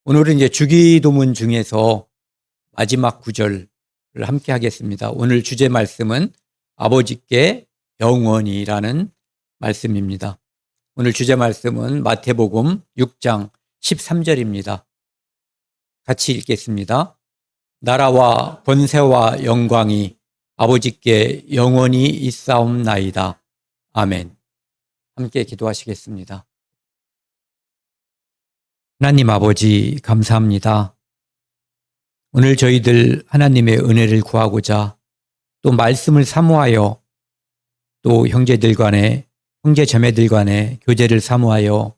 오늘은 이제 주기도문 중에서 마지막 구절을 함께 하겠습니다. 오늘 주제 말씀은 아버지께 영원이라는 말씀입니다. 오늘 주제 말씀은 마태복음 6장 13절입니다. 같이 읽겠습니다. 나라와 권세와 영광이 아버지께 영원히 있사옵나이다. 아멘. 함께 기도하시겠습니다. 하나님 아버지 감사합니다. 오늘 저희들 하나님의 은혜를 구하고자 또 말씀을 사모하여 또 형제들 간에 형제 자매들 간에 교제를 사모하여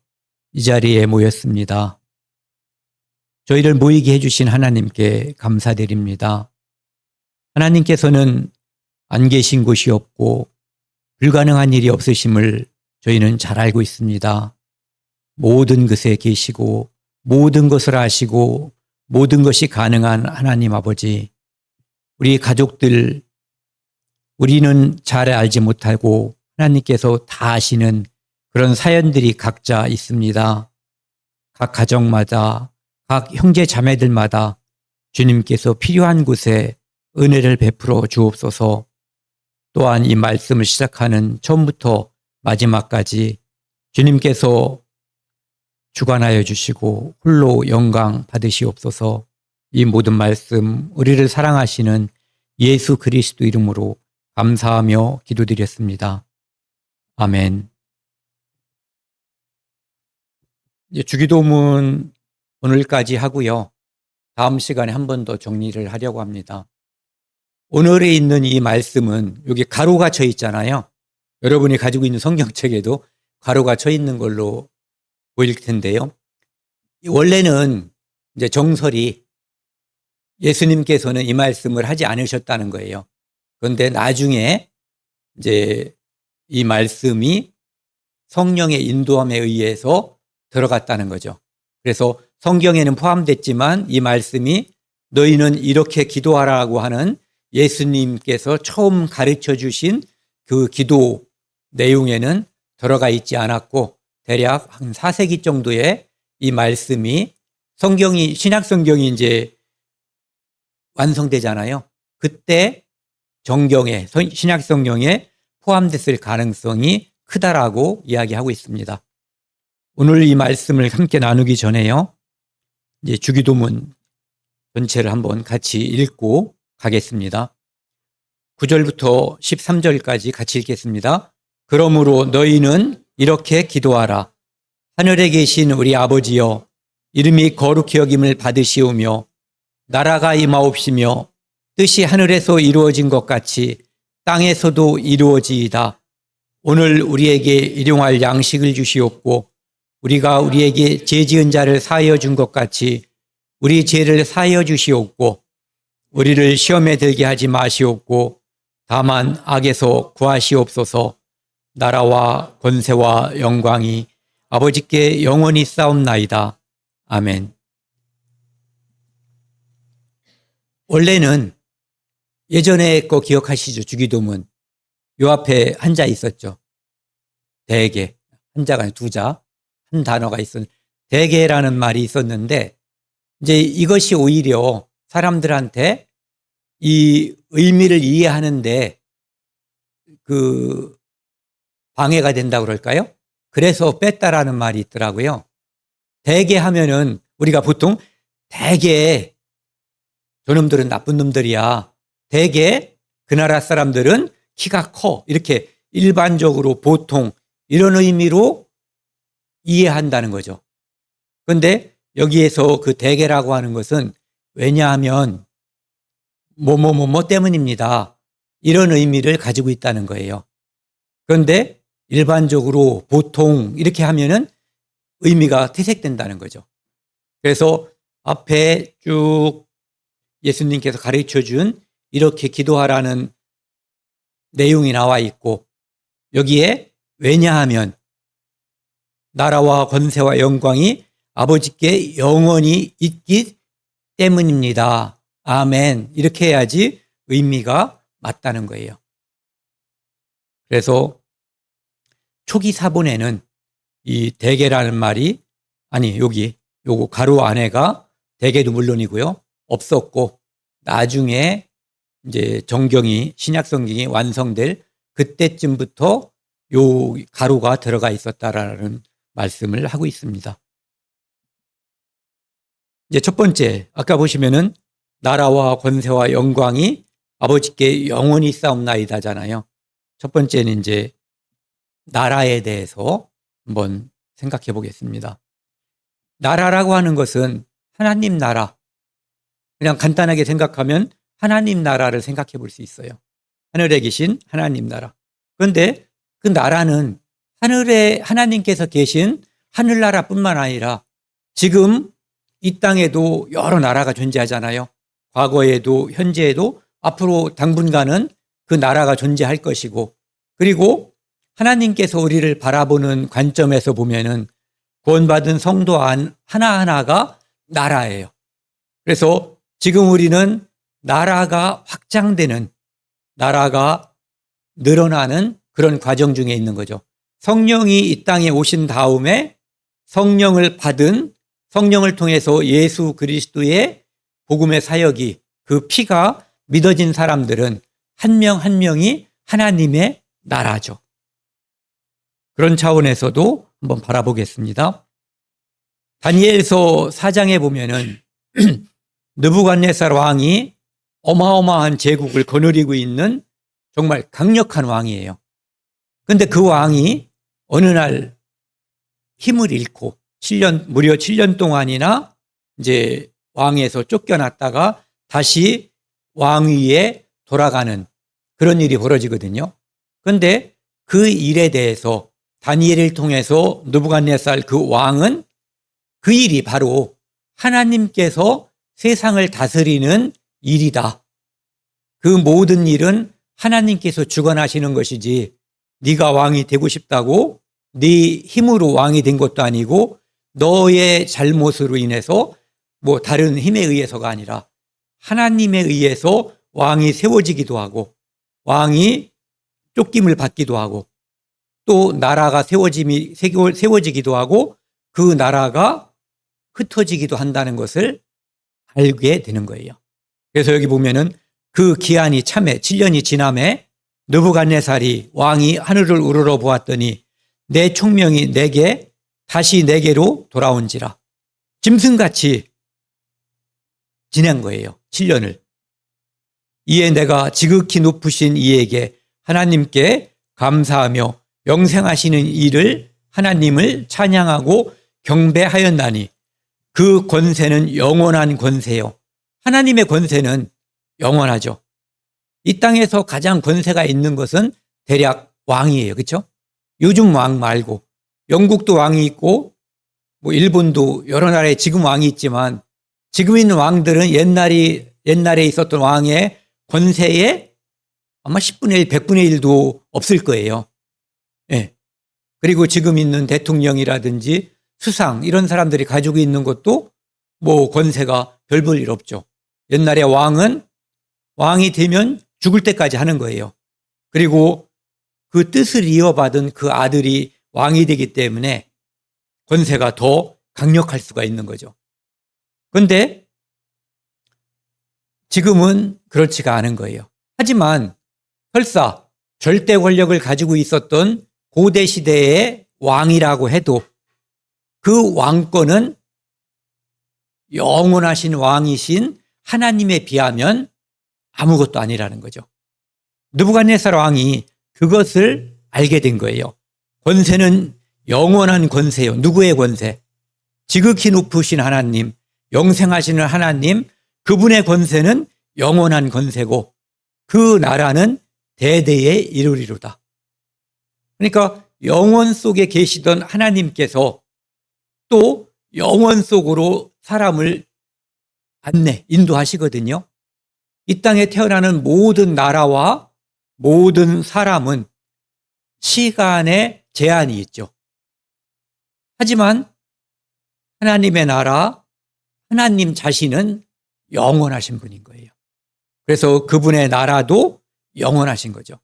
이 자리에 모였습니다. 저희를 모이게 해주신 하나님께 감사드립니다. 하나님께서는 안 계신 곳이 없고 불가능한 일이 없으심을 저희는 잘 알고 있습니다. 모든 것에 계시고 모든 것을 아시고 모든 것이 가능한 하나님 아버지, 우리 가족들 우리는 잘 알지 못하고 하나님께서 다 아시는 그런 사연들이 각자 있습니다. 각 가정마다 각 형제 자매들마다 주님께서 필요한 곳에 은혜를 베풀어 주옵소서. 또한 이 말씀을 시작하는 처음부터 마지막까지 주님께서 주관하여 주시고 홀로 영광 받으시옵소서. 이 모든 말씀 우리를 사랑하시는 예수 그리스도 이름으로 감사하며 기도드렸습니다. 아멘. 이제 주기도문 오늘까지 하고요. 다음 시간에 한 번 더 정리를 하려고 합니다. 오늘에 있는 이 말씀은 여기 가로가 쳐 있잖아요. 여러분이 가지고 있는 성경책에도 가로가 쳐 있는 걸로 보일 텐데요. 원래는 이제 정설이 예수님께서는 이 말씀을 하지 않으셨다는 거예요. 그런데 나중에 이제 이 말씀이 성령의 인도함에 의해서 들어갔다는 거죠. 그래서 성경에는 포함됐지만 이 말씀이 너희는 이렇게 기도하라고 하는 예수님께서 처음 가르쳐 주신 그 기도 내용에는 들어가 있지 않았고 대략 한 4세기 정도에 이 말씀이 성경이 신약 성경이 이제 완성되잖아요. 그때 정경에 신약 성경에 포함됐을 가능성이 크다라고 이야기하고 있습니다. 오늘 이 말씀을 함께 나누기 전에요. 이제 주기도문 전체를 한번 같이 읽고 가겠습니다. 9절부터 13절까지 같이 읽겠습니다. 그러므로 너희는 이렇게 기도하라. 하늘에 계신 우리 아버지여, 이름이 거룩히 여김을 받으시오며 나라가 임하옵시며 뜻이 하늘에서 이루어진 것 같이 땅에서도 이루어지이다. 오늘 우리에게 일용할 양식을 주시옵고 우리가 우리에게 죄 지은 자를 사하여 준 것 같이 우리 죄를 사하여 주시옵고 우리를 시험에 들게 하지 마시옵고 다만 악에서 구하시옵소서. 나라와 권세와 영광이 아버지께 영원히 싸움나이다. 아멘. 원래는 예전에 거 기억하시죠? 주기도문. 요 앞에 한자 있었죠. 대개. 한자가 아니라 두자. 한 단어가 있었는데 대개라는 말이 있었는데 이제 이것이 오히려 사람들한테 이 의미를 이해하는데 방해가 된다고 그럴까요? 그래서 뺐다라는 말이 있더라고요. 대개 하면은 우리가 보통 대개 저놈들은 나쁜 놈들이야. 대개 그 나라 사람들은 키가 커. 이렇게 일반적으로 보통 이런 의미로 이해한다는 거죠. 그런데 여기에서 그 대개라고 하는 것은 왜냐하면 뭐뭐뭐뭐 때문입니다. 이런 의미를 가지고 있다는 거예요. 그런데 일반적으로 보통 이렇게 하면은 의미가 퇴색된다는 거죠. 그래서 앞에 쭉 예수님께서 가르쳐 준 이렇게 기도하라는 내용이 나와 있고 여기에 왜냐하면 나라와 권세와 영광이 아버지께 영원히 있기 때문입니다. 아멘. 이렇게 해야지 의미가 맞다는 거예요. 그래서 초기 사본에는 이 대개라는 말이 여기 요거 가로 안에가 대개도 물론이고요. 없었고 나중에 이제 정경이 신약 성경이 완성될 그때쯤부터 요 가로가 들어가 있었다라는 말씀을 하고 있습니다. 이제 첫 번째, 아까 보시면은 나라와 권세와 영광이 아버지께 영원히 싸움나이다잖아요. 첫 번째는 이제 나라에 대해서 한번 생각해 보겠습니다. 나라라고 하는 것은 하나님 나라. 그냥 간단하게 생각하면 하나님 나라를 생각해 볼 수 있어요. 하늘에 계신 하나님 나라. 그런데 그 나라는 하늘에 하나님께서 계신 하늘나라뿐만 아니라 지금 이 땅에도 여러 나라가 존재하잖아요. 과거에도 현재에도 앞으로 당분간은 그 나라가 존재할 것이고, 그리고 하나님께서 우리를 바라보는 관점에서 보면은 구원받은 성도 하나하나가 나라예요. 그래서 지금 우리는 나라가 확장되는, 나라가 늘어나는 그런 과정 중에 있는 거죠. 성령이 이 땅에 오신 다음에 성령을 받은, 성령을 통해서 예수 그리스도의 복음의 사역이, 그 피가 믿어진 사람들은 한 명 한 명이 하나님의 나라죠. 그런 차원에서도 한번 바라보겠습니다. 다니엘서 4장에 보면은 느부갓네살 왕이 어마어마한 제국을 거느리고 있는 정말 강력한 왕이에요. 그런데 그 왕이 어느 날 힘을 잃고 무려 7년 동안이나 이제 왕에서 쫓겨났다가 다시 왕위에 돌아가는 그런 일이 벌어지거든요. 그런데 그 일에 대해서 다니엘을 통해서 느부갓네살 그 왕은 그 일이 바로 하나님께서 세상을 다스리는 일이다. 그 모든 일은 하나님께서 주관하시는 것이지 네가 왕이 되고 싶다고 네 힘으로 왕이 된 것도 아니고 너의 잘못으로 인해서 뭐 다른 힘에 의해서가 아니라 하나님에 의해서 왕이 세워지기도 하고 왕이 쫓김을 받기도 하고 또 나라가 세워지기도 하고 그 나라가 흩어지기도 한다는 것을 알게 되는 거예요. 그래서 여기 보면은 그 기한이 참에 7년이 지남에 느부갓네살이 왕이 하늘을 우러러 보았더니 내 총명이 다시 내게로 돌아온지라. 짐승같이 지낸 거예요. 7년을. 이에 내가 지극히 높으신 이에게 하나님께 감사하며 영생하시는 이를 하나님을 찬양하고 경배하였나니 그 권세는 영원한 권세요. 하나님의 권세는 영원하죠. 이 땅에서 가장 권세가 있는 것은 대략 왕이에요. 그렇죠? 요즘 왕 말고 영국도 왕이 있고 뭐 일본도 여러 나라에 지금 왕이 있지만 지금 있는 왕들은 옛날에 있었던 왕의 권세에 아마 10분의 1, 100분의 1도 없을 거예요. 예. 그리고 지금 있는 대통령이라든지 수상 이런 사람들이 가지고 있는 것도 뭐 권세가 별 볼 일 없죠. 옛날에 왕이 되면 죽을 때까지 하는 거예요. 그리고 그 뜻을 이어받은 그 아들이 왕이 되기 때문에 권세가 더 강력할 수가 있는 거죠. 그런데 지금은 그렇지가 않은 거예요. 하지만 설사 절대 권력을 가지고 있었던 고대 시대의 왕이라고 해도 그 왕권은 영원하신 왕이신 하나님에 비하면 아무것도 아니라는 거죠. 느부갓네살 왕이 그것을 알게 된 거예요. 권세는 영원한 권세요. 누구의 권세? 지극히 높으신 하나님, 영생하시는 하나님, 그분의 권세는 영원한 권세고 그 나라는 대대에 이르리로다. 그러니까 영원 속에 계시던 하나님께서 또 영원 속으로 사람을 인도하시거든요. 이 땅에 태어나는 모든 나라와 모든 사람은 시간에 제한이 있죠. 하지만 하나님의 나라, 하나님 자신은 영원하신 분인 거예요. 그래서 그분의 나라도 영원하신 거죠.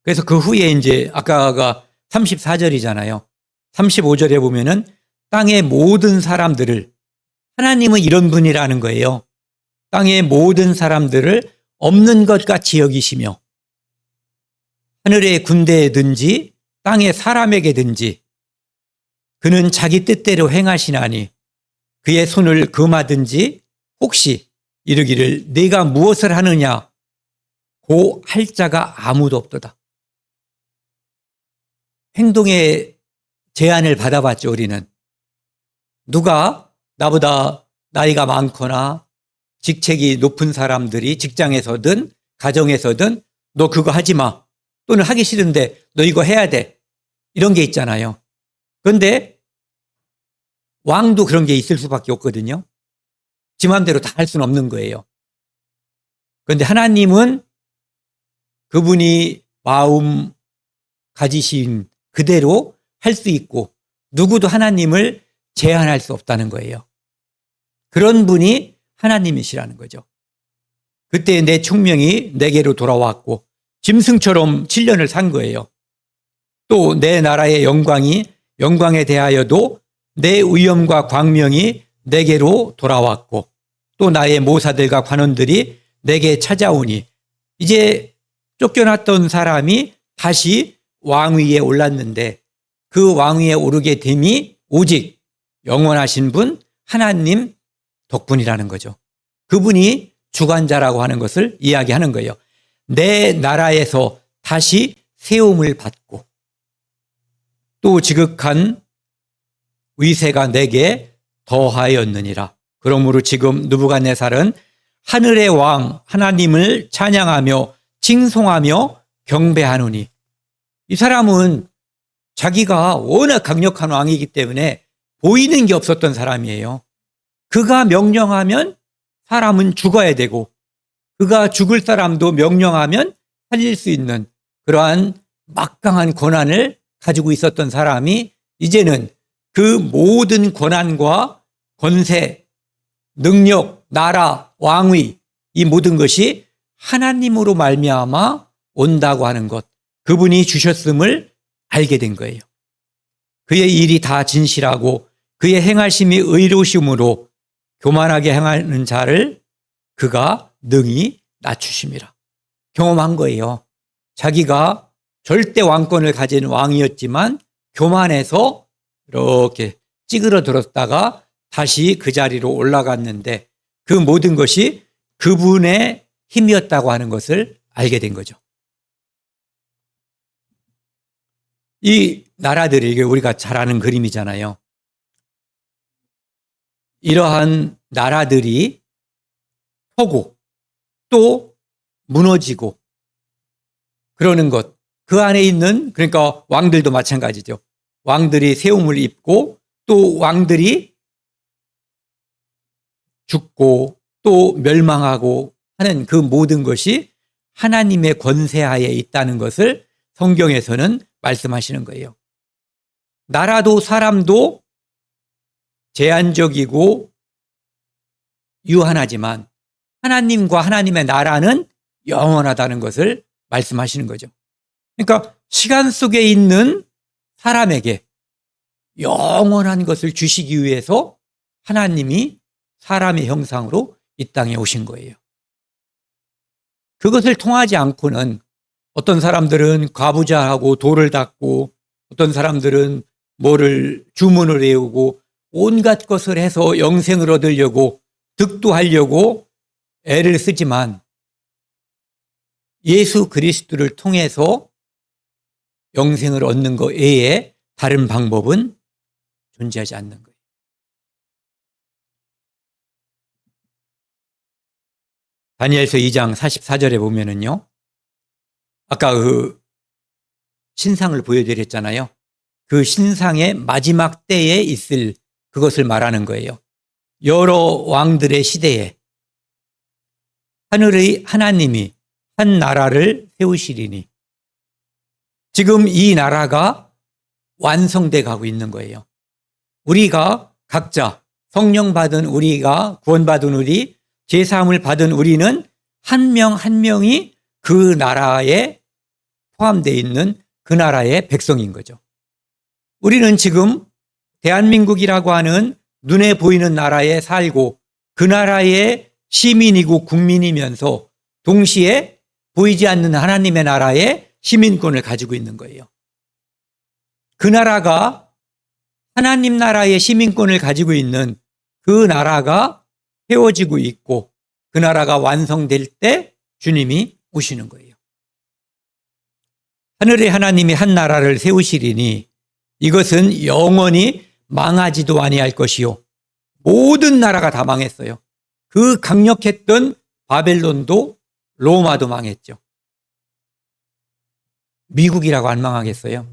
그래서 그 후에 이제 아까가 34절이잖아요. 35절에 보면은 땅의 모든 사람들을, 하나님은 이런 분이라는 거예요. 땅의 모든 사람들을 없는 것 같이 여기시며 하늘의 군대에든지 땅의 사람에게든지 그는 자기 뜻대로 행하시나니 그의 손을 금하든지 혹시 이르기를 네가 무엇을 하느냐 고 할 자가 아무도 없도다. 행동의 제안을 받아봤죠. 우리는 누가 나보다 나이가 많거나 직책이 높은 사람들이 직장에서든 가정에서든 너 그거 하지 마, 또는 하기 싫은데 너 이거 해야 돼, 이런 게 있잖아요. 그런데 왕도 그런 게 있을 수밖에 없거든요. 지 마음대로 다 할 수는 없는 거예요. 그런데 하나님은 그분이 마음 가지신 그대로 할 수 있고 누구도 하나님을 제한할 수 없다는 거예요. 그런 분이 하나님이시라는 거죠. 그때 내 총명이 내게로 돌아왔고 짐승처럼 7년을 산 거예요. 또 내 나라의 영광에 대하여도 내 위엄과 광명이 내게로 돌아왔고 또 나의 모사들과 관원들이 내게 찾아오니 이제 쫓겨났던 사람이 다시 왕위에 올랐는데 그 왕위에 오르게 됨이 오직 영원하신 분 하나님 덕분이라는 거죠. 그분이 주관자라고 하는 것을 이야기하는 거예요. 내 나라에서 다시 세움을 받고 또 지극한 위세가 내게 더하였느니라. 그러므로 지금 느부갓네살은 하늘의 왕 하나님을 찬양하며 칭송하며 경배하노니, 이 사람은 자기가 워낙 강력한 왕이기 때문에 보이는 게 없었던 사람이에요. 그가 명령하면 사람은 죽어야 되고 그가 죽을 사람도 명령하면 살릴 수 있는 그러한 막강한 권한을 가지고 있었던 사람이 이제는 그 모든 권한과 권세, 능력, 나라, 왕위, 이 모든 것이 하나님으로 말미암아 온다고 하는 것, 그분이 주셨음을 알게 된 거예요. 그의 일이 다 진실하고 그의 행하심이 의로우심으로 교만하게 행하는 자를 그가 능히 낮추심이라. 경험한 거예요. 자기가 절대 왕권을 가진 왕이었지만 교만해서 이렇게 찌그러들었다가 다시 그 자리로 올라갔는데 그 모든 것이 그분의 힘이었다고 하는 것을 알게 된 거죠. 이 나라들이, 이게 우리가 잘 아는 그림이잖아요. 이러한 나라들이 서고 또 무너지고 그러는 것, 그 안에 있는, 그러니까 왕들도 마찬가지죠. 왕들이 세움을 입고 또 왕들이 죽고 또 멸망하고 하는 그 모든 것이 하나님의 권세하에 있다는 것을 성경에서는 말씀하시는 거예요. 나라도 사람도 제한적이고 유한하지만 하나님과 하나님의 나라는 영원하다는 것을 말씀하시는 거죠. 그러니까 시간 속에 있는 사람에게 영원한 것을 주시기 위해서 하나님이 사람의 형상으로 이 땅에 오신 거예요. 그것을 통하지 않고는 어떤 사람들은 과부자하고 돌을 닦고 어떤 사람들은 뭐를 주문을 외우고 온갖 것을 해서 영생을 얻으려고 득도하려고 애를 쓰지만 예수 그리스도를 통해서 영생을 얻는 것 외에 다른 방법은 존재하지 않는 거예요. 다니엘서 2장 44절에 보면은요, 아까 그 신상을 보여드렸잖아요. 그 신상의 마지막 때에 있을 그것을 말하는 거예요. 여러 왕들의 시대에 하늘의 하나님이 한 나라를 세우시리니, 지금 이 나라가 완성돼 가고 있는 거예요. 우리가 각자 성령 받은 우리가 구원받은 우리, 제사함을 받은 우리는 한 명 한 명이 그 나라에 포함되어 있는 그 나라의 백성인 거죠. 우리는 지금 대한민국이라고 하는 눈에 보이는 나라에 살고 그 나라의 시민이고 국민이면서 동시에 보이지 않는 하나님의 나라의 시민권을 가지고 있는 거예요. 그 나라가 하나님 나라의 시민권을 가지고 있는 그 나라가 세워지고 있고 그 나라가 완성될 때 주님이 오시는 거예요. 하늘의 하나님이 한 나라를 세우시리니 이것은 영원히 망하지도 아니할 것이요. 모든 나라가 다 망했어요. 그 강력했던 바벨론도 로마도 망했죠. 미국이라고 안 망하겠어요?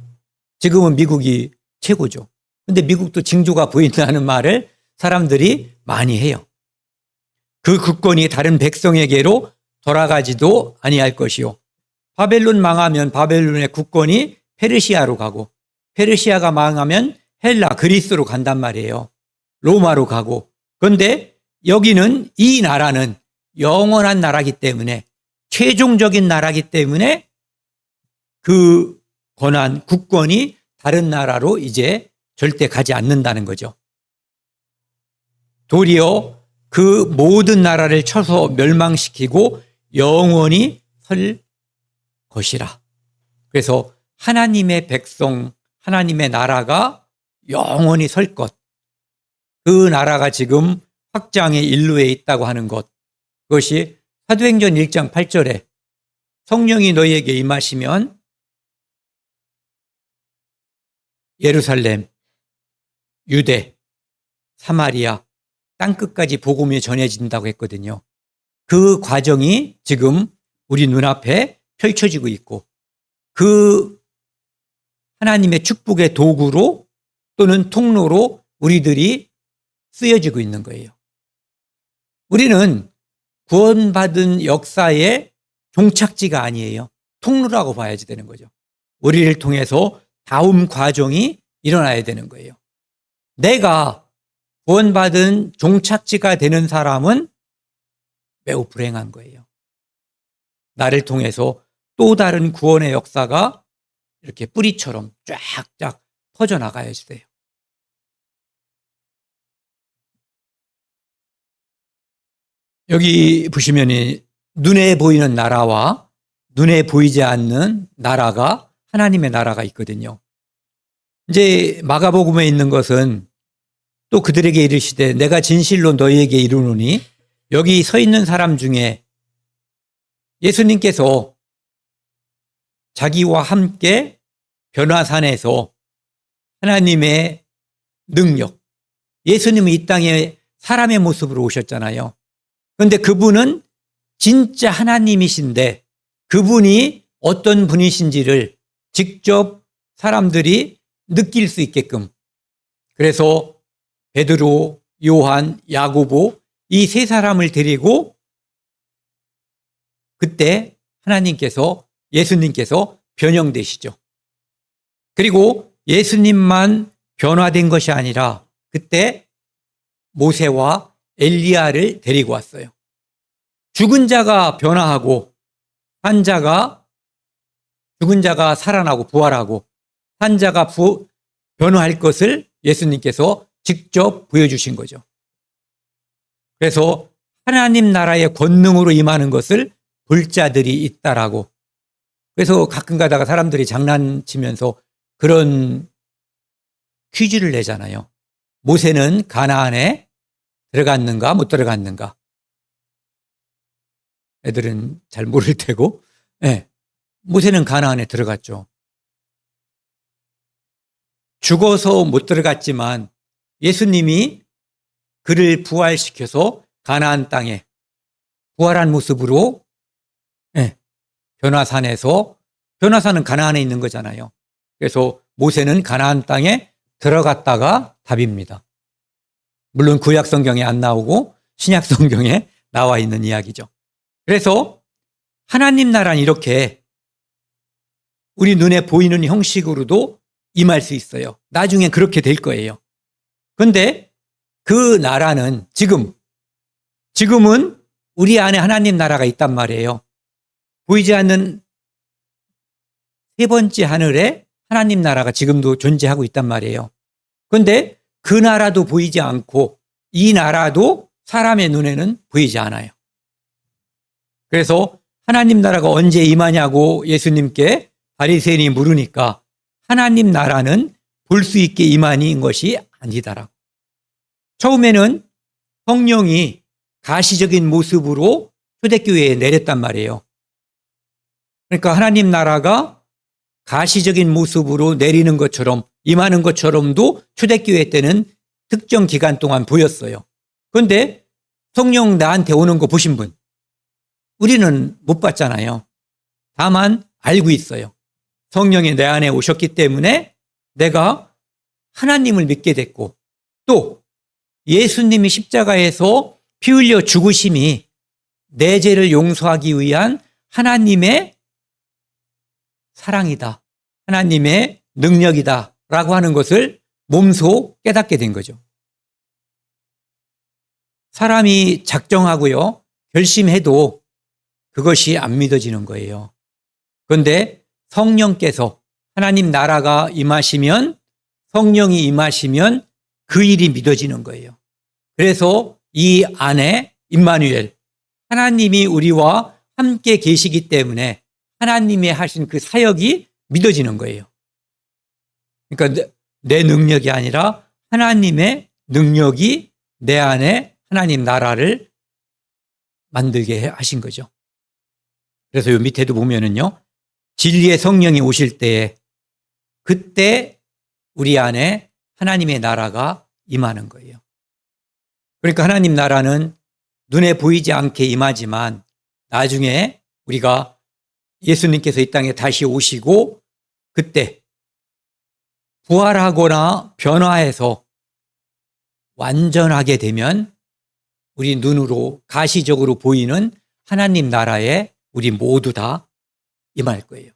지금은 미국이 최고죠. 근데 미국도 징조가 보인다는 말을 사람들이 많이 해요. 그 국권이 다른 백성에게로 돌아가지도 아니할 것이요. 바벨론 망하면 바벨론의 국권이 페르시아로 가고 페르시아가 망하면 헬라, 그리스로 간단 말이에요. 로마로 가고. 그런데 여기는 이 나라는 영원한 나라기 때문에 최종적인 나라기 때문에 그 권한, 국권이 다른 나라로 이제 절대 가지 않는다는 거죠. 도리어 그 모든 나라를 쳐서 멸망시키고 영원히 설 것이라. 그래서 하나님의 백성, 하나님의 나라가 영원히 설 것. 그 나라가 지금 확장의 일루에 있다고 하는 것. 그것이 사도행전 1장 8절에 성령이 너희에게 임하시면 예루살렘, 유대, 사마리아, 땅끝까지 복음이 전해진다고 했거든요. 그 과정이 지금 우리 눈앞에 펼쳐지고 있고 그 하나님의 축복의 도구로 또는 통로로 우리들이 쓰여지고 있는 거예요. 우리는 구원받은 역사의 종착지가 아니에요. 통로라고 봐야지 되는 거죠. 우리를 통해서 다음 과정이 일어나야 되는 거예요. 내가 구원받은 종착지가 되는 사람은 매우 불행한 거예요. 나를 통해서 또 다른 구원의 역사가 이렇게 뿌리처럼 쫙쫙 퍼져나가야 돼요. 여기 보시면 눈에 보이는 나라와 눈에 보이지 않는 나라가 하나님의 나라가 있거든요. 이제 마가복음에 있는 것은 또 그들에게 이르시되 내가 진실로 너희에게 이르노니 여기 서 있는 사람 중에 예수님께서 자기와 함께 변화산에서 하나님의 능력, 예수님은 이 땅에 사람의 모습으로 오셨잖아요. 그런데 그분은 진짜 하나님이신데 그분이 어떤 분이신지를 직접 사람들이 느낄 수 있게끔, 그래서 베드로, 요한, 야고보 이 세 사람을 데리고 그때 하나님께서, 예수님께서 변형되시죠. 그리고 예수님만 변화된 것이 아니라 그때 모세와 엘리야를 데리고 왔어요. 죽은 자가 변화하고 죽은 자가 살아나고 부활하고 산 자가 변화할 것을 예수님께서 직접 보여주신 거죠. 그래서 하나님 나라의 권능으로 임하는 것을 볼 자들이 있다라고. 그래서 가끔 가다가 사람들이 장난치면서 그런 퀴즈를 내잖아요. 모세는 가나안에 들어갔는가 못 들어갔는가. 애들은 잘 모를 테고, 네. 모세는 가나안에 들어갔죠. 죽어서 못 들어갔지만 예수님이 그를 부활시켜서 가나안 땅에 부활한 모습으로 변화산에서, 변화산은 가나안에 있는 거잖아요. 그래서 모세는 가나안 땅에 들어갔다가 답입니다. 물론 구약 성경에 안 나오고 신약 성경에 나와 있는 이야기죠. 그래서 하나님 나라는 이렇게 우리 눈에 보이는 형식으로도 임할 수 있어요. 나중에 그렇게 될 거예요. 그런데 그 나라는 지금은 우리 안에 하나님 나라가 있단 말이에요. 보이지 않는 세 번째 하늘에 하나님 나라가 지금도 존재하고 있단 말이에요. 그런데 그 나라도 보이지 않고 이 나라도 사람의 눈에는 보이지 않아요. 그래서 하나님 나라가 언제 임하냐고 예수님께 바리새인이 물으니까 하나님 나라는 볼 수 있게 임하는 것이 아니다라고. 처음에는 성령이 가시적인 모습으로 초대교회에 내렸단 말이에요. 그러니까 하나님 나라가 가시적인 모습으로 내리는 것처럼 임하는 것처럼도 초대교회 때는 특정 기간 동안 보였어요. 그런데 성령 나한테 오는 거 보신 분? 우리는 못 봤잖아요. 다만 알고 있어요. 성령이 내 안에 오셨기 때문에 내가 하나님을 믿게 됐고 또 예수님이 십자가에서 피 흘려 죽으심이 내 죄를 용서하기 위한 하나님의 사랑이다. 하나님의 능력이다. 라고 하는 것을 몸소 깨닫게 된 거죠. 사람이 작정하고요. 결심해도 그것이 안 믿어지는 거예요. 그런데 성령께서 하나님 나라가 임하시면 성령이 임하시면 그 일이 믿어지는 거예요. 그래서 이 안에 임마누엘 하나님이 우리와 함께 계시기 때문에 하나님이 하신 그 사역이 믿어지는 거예요. 그러니까 내 능력이 아니라 하나님의 능력이 내 안에 하나님 나라를 만들게 하신 거죠. 그래서 요 밑에도 보면은요. 진리의 성령이 오실 때에 그때 우리 안에 하나님의 나라가 임하는 거예요. 그러니까 하나님 나라는 눈에 보이지 않게 임하지만 나중에 우리가 예수님께서 이 땅에 다시 오시고 그때 부활하거나 변화해서 완전하게 되면 우리 눈으로 가시적으로 보이는 하나님 나라에 우리 모두 다 임할 거예요.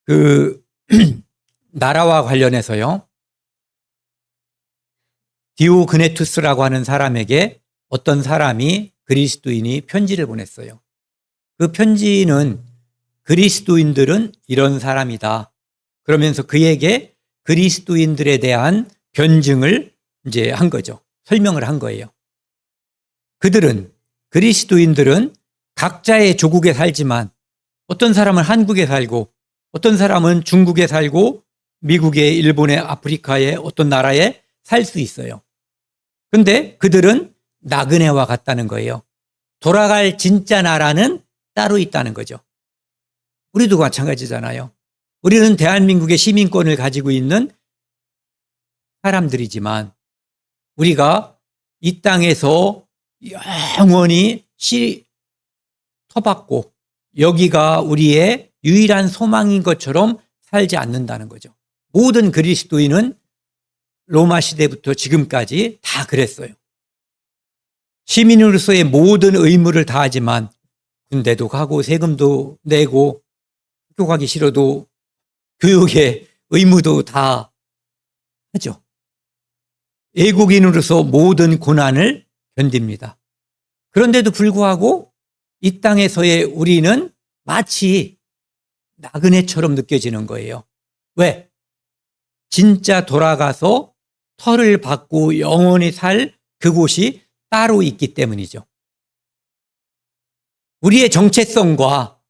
그 나라와 관련해서요. 디오그네투스라고 하는 사람에게 어떤 사람이 그리스도인이 편지를 보냈어요. 그 편지는 그리스도인들은 이런 사람이다. 그러면서 그에게 그리스도인들에 대한 변증을 이제 한 거죠. 설명을 한 거예요. 그리스도인들은 각자의 조국에 살지만 어떤 사람은 한국에 살고 어떤 사람은 중국에 살고 미국에 일본에 아프리카에 어떤 나라에 살 수 있어요. 그런데 그들은 나그네와 같다는 거예요. 돌아갈 진짜 나라는 따로 있다는 거죠. 우리도 마찬가지잖아요. 우리는 대한민국의 시민권을 가지고 있는 사람들이지만 우리가 이 땅에서 영원히 터받고 여기가 우리의 유일한 소망인 것처럼 살지 않는다는 거죠. 모든 그리스도인은 로마 시대부터 지금까지 다 그랬어요. 시민으로서의 모든 의무를 다하지만 군대도 가고 세금도 내고 학교 가기 싫어도 교육의 의무도 다 하죠. 애국인으로서 모든 고난을 견딥니다. 그런데도 불구하고 이 땅에서의 우리는 마치 나그네처럼 느껴지는 거예요. 왜? 진짜 돌아가서 터를 받고 영원히 살 그곳이 따로 있기 때문이죠. 우리의 정체성과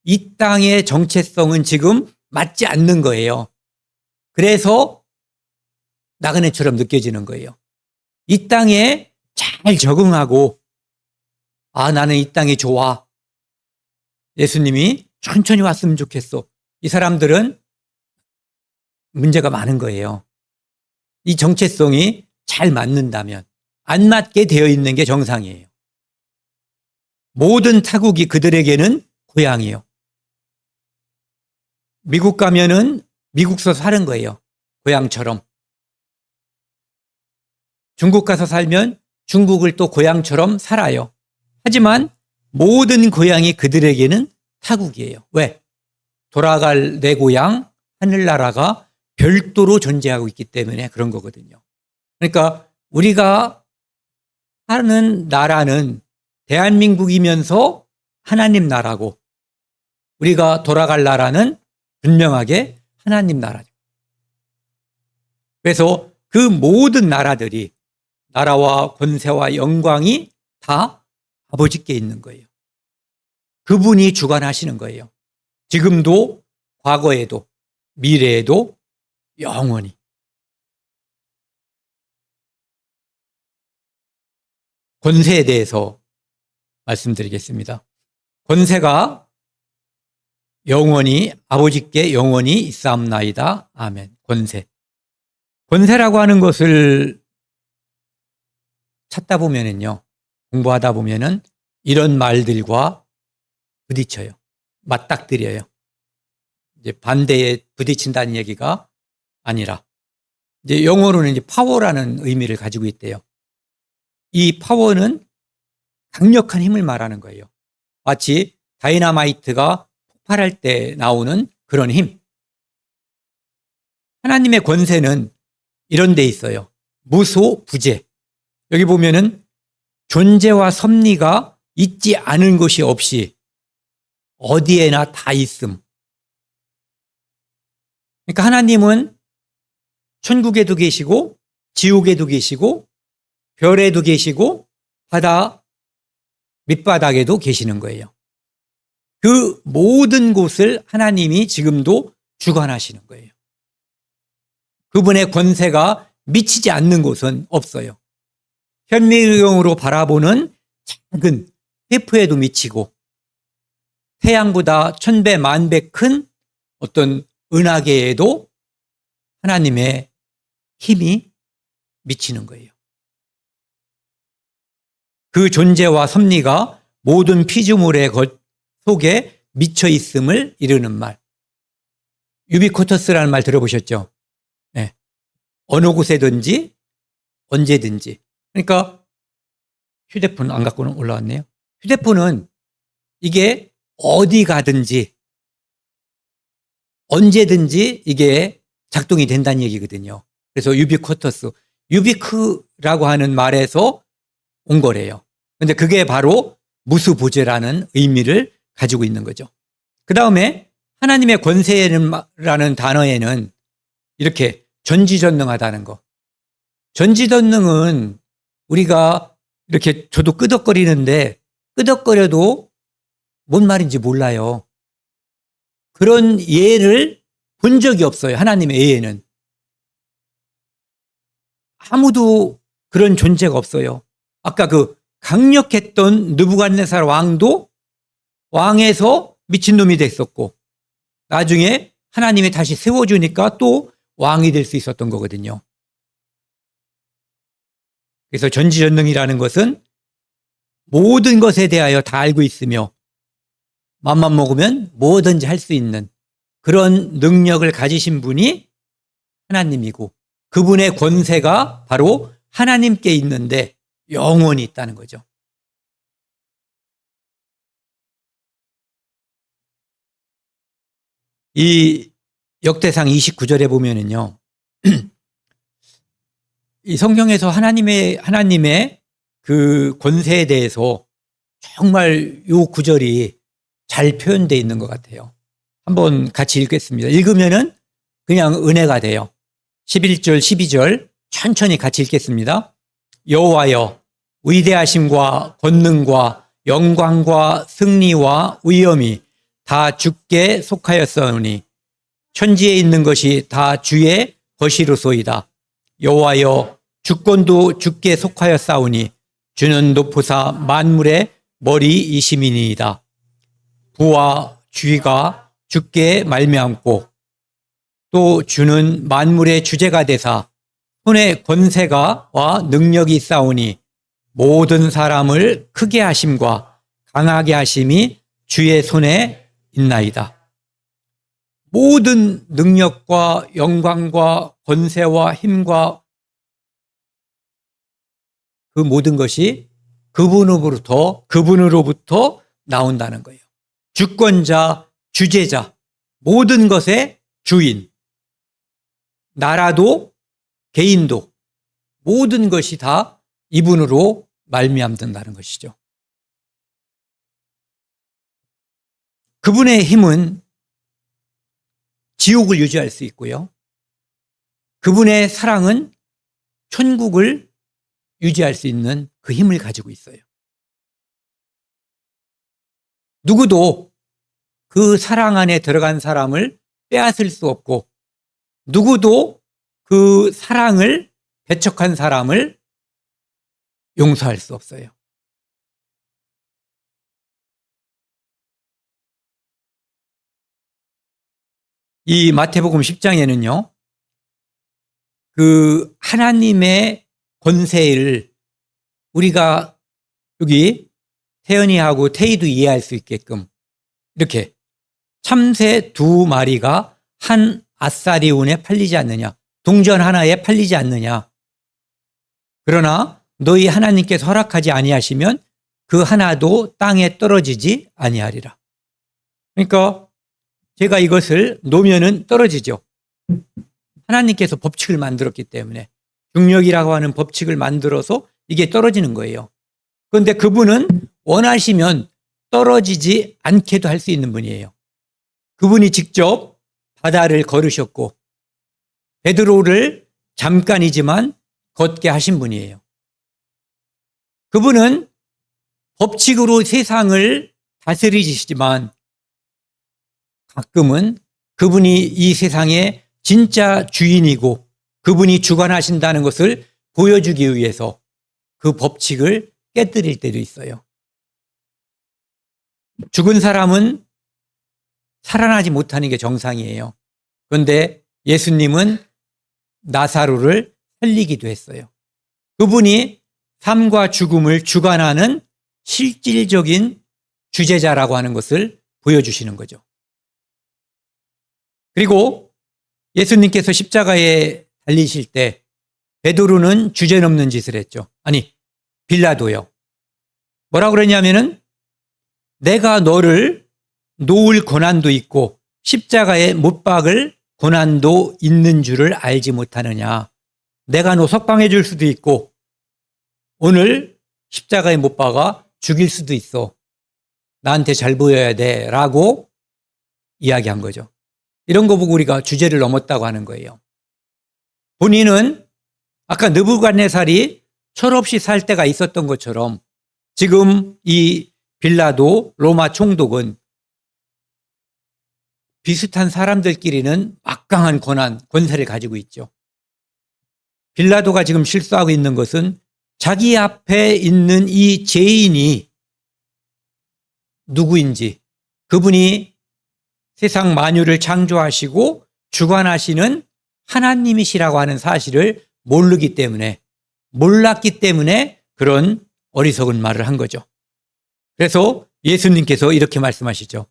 이 땅의 정체성은 지금 맞지 않는 거예요. 그래서 나그네처럼 느껴지는 거예요. 이 땅에 잘 적응하고 나는 이 땅이 좋아. 예수님이 천천히 왔으면 좋겠어. 이 사람들은 문제가 많은 거예요. 이 정체성이 잘 맞는다면 안 맞게 되어 있는 게 정상이에요. 모든 타국이 그들에게는 고향이에요. 미국 가면은 미국서 사는 거예요. 고향처럼. 중국 가서 살면 중국을 또 고향처럼 살아요. 하지만 모든 고향이 그들에게는 타국이에요. 왜? 돌아갈 내 고향, 하늘나라가 별도로 존재하고 있기 때문에 그런 거거든요. 그러니까 우리가 사는 나라는 대한민국이면서 하나님 나라고, 우리가 돌아갈 나라는 분명하게 하나님 나라죠. 그래서 그 모든 나라들이, 나라와 권세와 영광이 다 아버지께 있는 거예요. 그분이 주관하시는 거예요. 지금도, 과거에도, 미래에도, 영원히. 권세에 대해서 말씀드리겠습니다. 권세가 영원히, 아버지께 영원히 있사옵나이다. 아멘. 권세. 권세라고 하는 것을 찾다 보면은요, 공부하다 보면은 이런 말들과 부딪혀요. 맞닥뜨려요. 이제 반대에 부딪힌다는 얘기가 아니라, 이제 영어로는 이제 파워라는 의미를 가지고 있대요. 이 파워는 강력한 힘을 말하는 거예요. 마치 다이너마이트가 폭발할 때 나오는 그런 힘. 하나님의 권세는 이런 데 있어요. 무소부재. 여기 보면은 존재와 섭리가 있지 않은 것이 없이 어디에나 다 있음. 그러니까 하나님은 천국에도 계시고 지옥에도 계시고 별에도 계시고 바다 밑바닥에도 계시는 거예요. 그 모든 곳을 하나님이 지금도 주관하시는 거예요. 그분의 권세가 미치지 않는 곳은 없어요. 현미경으로 바라보는 작은 세포에도 미치고 태양보다 천배 만배 큰 어떤 은하계에도 하나님의 힘이 미치는 거예요. 그 존재와 섭리가 모든 피조물의 것 속에 미쳐 있음을 이르는 말. 유비쿼터스라는 말 들어보셨죠? 네. 어느 곳에든지 언제든지. 그러니까 휴대폰 안 갖고는 올라왔네요. 휴대폰은 이게 어디 가든지 언제든지 이게 작동이 된다는 얘기거든요. 그래서 유비쿼터스, 유비크라고 하는 말에서 온 거래요. 근데 그게 바로 무수부재라는 의미를 가지고 있는 거죠. 그 다음에 하나님의 권세라는 단어에는 이렇게 전지전능하다는 거. 전지전능은 우리가 이렇게 저도 끄덕거리는데 끄덕거려도 뭔 말인지 몰라요. 그런 예를 본 적이 없어요. 하나님의 예에는. 아무도 그런 존재가 없어요. 아까 그 강력했던 느부갓네살 왕도 왕에서 미친놈이 됐었고 나중에 하나님이 다시 세워주니까 또 왕이 될 수 있었던 거거든요. 그래서 전지전능이라는 것은 모든 것에 대하여 다 알고 있으며 맘만 먹으면 뭐든지 할 수 있는 그런 능력을 가지신 분이 하나님이고 그분의 권세가 바로 하나님께 있는데 영원히 있다는 거죠. 이 역대상 29절에 보면은요, 이 성경에서 하나님의 그 권세에 대해서 정말 요 구절이 잘 표현되어 있는 것 같아요. 한번 같이 읽겠습니다. 읽으면은 그냥 은혜가 돼요. 11절, 12절 천천히 같이 읽겠습니다. 여호와여, 위대하심과 권능과 영광과 승리와 위엄이 다 주께 속하였사오니 천지에 있는 것이 다 주의 것이로소이다. 여호와여, 주권도 주께 속하였사오니 주는 높으사 만물의 머리이심이니이다. 부와 주의가 주께 말미암고 또 주는 만물의 주제가 되사 손에 권세가와 능력이 있사오니 모든 사람을 크게 하심과 강하게 하심이 주의 손에 있나이다. 모든 능력과 영광과 권세와 힘과 그 모든 것이 그분으로부터 나온다는 거예요. 주권자, 주제자, 모든 것의 주인, 나라도 개인도 모든 것이 다 이분으로 말미암는다는 것이죠. 그분의 힘은 지옥을 유지할 수 있고요. 그분의 사랑은 천국을 유지할 수 있는 그 힘을 가지고 있어요. 누구도 그 사랑 안에 들어간 사람을 빼앗을 수 없고, 누구도 그 사랑을 배척한 사람을 용서할 수 없어요. 이 마태복음 10장에는요, 그 하나님의 권세를 우리가 여기 태연이하고 태희도 이해할 수 있게끔 이렇게 참새 2마리가 한 아싸리 운에 팔리지 않느냐, 동전 하나에 팔리지 않느냐. 그러나 너희 하나님께서 허락하지 아니하시면 그 하나도 땅에 떨어지지 아니하리라. 그러니까 제가 이것을 놓으면은 떨어지죠. 하나님께서 법칙을 만들었기 때문에, 중력이라고 하는 법칙을 만들어서 이게 떨어지는 거예요. 그런데 그분은 원하시면 떨어지지 않게도 할 수 있는 분이에요. 그분이 직접 바다를 걸으셨고 베드로를 잠깐이지만 걷게 하신 분이에요. 그분은 법칙으로 세상을 다스리시지만 가끔은 그분이 이 세상의 진짜 주인이고 그분이 주관하신다는 것을 보여주기 위해서 그 법칙을 깨뜨릴 때도 있어요. 죽은 사람은 살아나지 못하는 게 정상이에요. 그런데 예수님은 나사로를 살리기도 했어요. 그분이 삶과 죽음을 주관하는 실질적인 주제자라고 하는 것을 보여주시는 거죠. 그리고 예수님께서 십자가에 달리실 때 베드로는 주제넘는 짓을 했죠. 아니, 빌라도요. 뭐라고 그랬냐면은 내가 너를 놓을 고난도 있고 십자가에 못 박을 고난도 있는 줄을 알지 못하느냐. 내가 너 석방해 줄 수도 있고 오늘 십자가에 못 박아 죽일 수도 있어. 나한테 잘 보여야 돼 라고 이야기한 거죠. 이런 거 보고 우리가 주제를 넘었다고 하는 거예요. 본인은 아까 느부갓네살이 철없이 살 때가 있었던 것처럼 지금 이 빌라도 로마 총독은 비슷한 사람들끼리는 막강한 권세를 가지고 있죠. 빌라도가 지금 실수하고 있는 것은 자기 앞에 있는 이 죄인이 누구인지, 그분이 세상 만유를 창조하시고 주관하시는 하나님이시라고 하는 사실을 몰랐기 때문에 그런 어리석은 말을 한 거죠. 그래서 예수님께서 이렇게 말씀하시죠.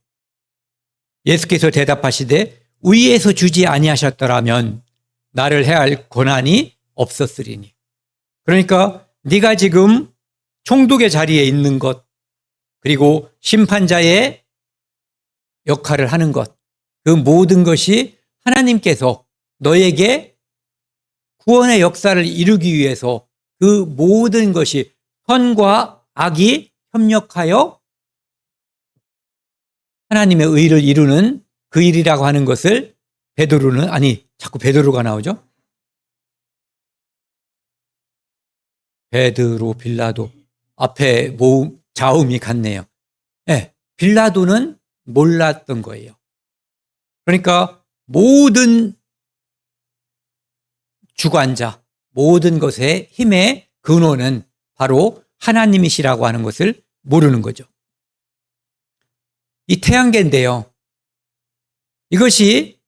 예수께서 대답하시되 위에서 주지 아니하셨더라면 나를 해할 권한이 없었으리니. 그러니까 네가 지금 총독의 자리에 있는 것, 그리고 심판자의 역할을 하는 것, 그 모든 것이 하나님께서 너에게 구원의 역사를 이루기 위해서 그 모든 것이 선과 악이 협력하여 하나님의 의를 이루는 그 일이라고 하는 것을 자꾸 베드로가 나오죠. 베드로, 빌라도 앞에 자음이 같네요. 네, 빌라도는 몰랐던 거예요. 그러니까 모든 주관자, 모든 것의 힘의 근원은 바로 하나님이시라고 하는 것을 모르는 거죠. 이 태양계인데요. 이것이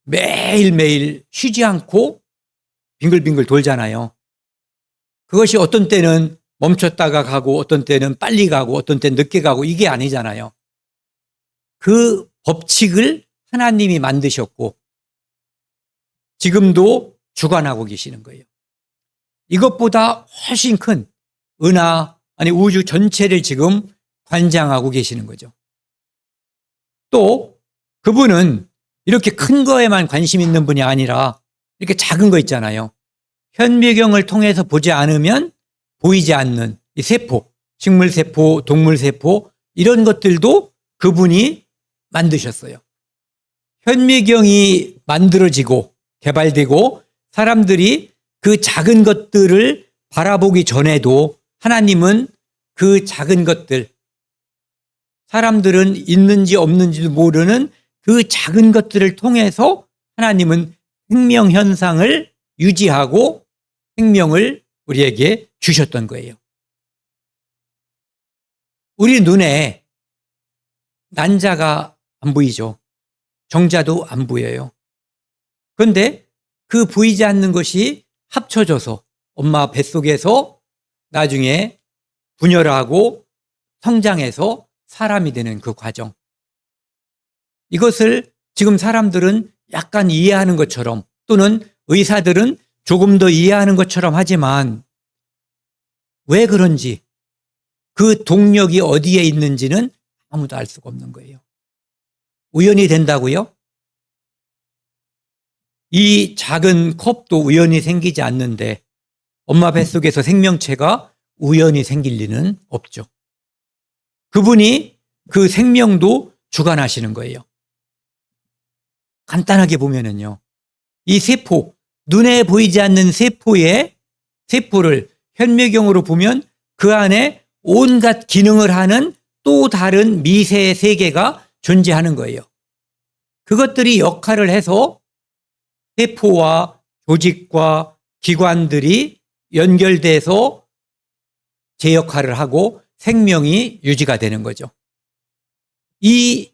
매일매일 쉬지 않고 빙글빙글 돌잖아요. 그것이 어떤 때는 멈췄다가 가고 어떤 때는 빨리 가고 어떤 때는 늦게 가고 이게 아니잖아요. 그 법칙을 하나님이 만드셨고 지금도 주관하고 계시는 거예요. 이것보다 훨씬 큰 우주 전체를 지금 관장하고 계시는 거죠. 또 그분은 이렇게 큰 거에만 관심 있는 분이 아니라 이렇게 작은 거 있잖아요. 현미경을 통해서 보지 않으면 보이지 않는 이 세포, 식물세포, 동물세포 이런 것들도 그분이 만드셨어요. 현미경이 만들어지고 개발되고 사람들이 그 작은 것들을 바라보기 전에도 하나님은 그 작은 것들, 사람들은 있는지 없는지도 모르는 그 작은 것들을 통해서 하나님은 생명 현상을 유지하고 생명을 우리에게 주셨던 거예요. 우리 눈에 난자가 안 보이죠. 정자도 안 보여요. 그런데 그 보이지 않는 것이 합쳐져서 엄마 뱃속에서 나중에 분열하고 성장해서 사람이 되는 그 과정. 이것을 지금 사람들은 약간 이해하는 것처럼 또는 의사들은 조금 더 이해하는 것처럼 하지만 왜 그런지 그 동력이 어디에 있는지는 아무도 알 수가 없는 거예요. 우연이 된다고요? 이 작은 컵도 우연히 생기지 않는데 엄마 뱃속에서 생명체가 우연히 생길 리는 없죠. 그분이 그 생명도 주관하시는 거예요. 간단하게 보면은요, 이 세포, 눈에 보이지 않는 세포를 현미경으로 보면 그 안에 온갖 기능을 하는 또 다른 미세 세계가 존재하는 거예요. 그것들이 역할을 해서 세포와 조직과 기관들이 연결돼서 제 역할을 하고 생명이 유지가 되는 거죠. 이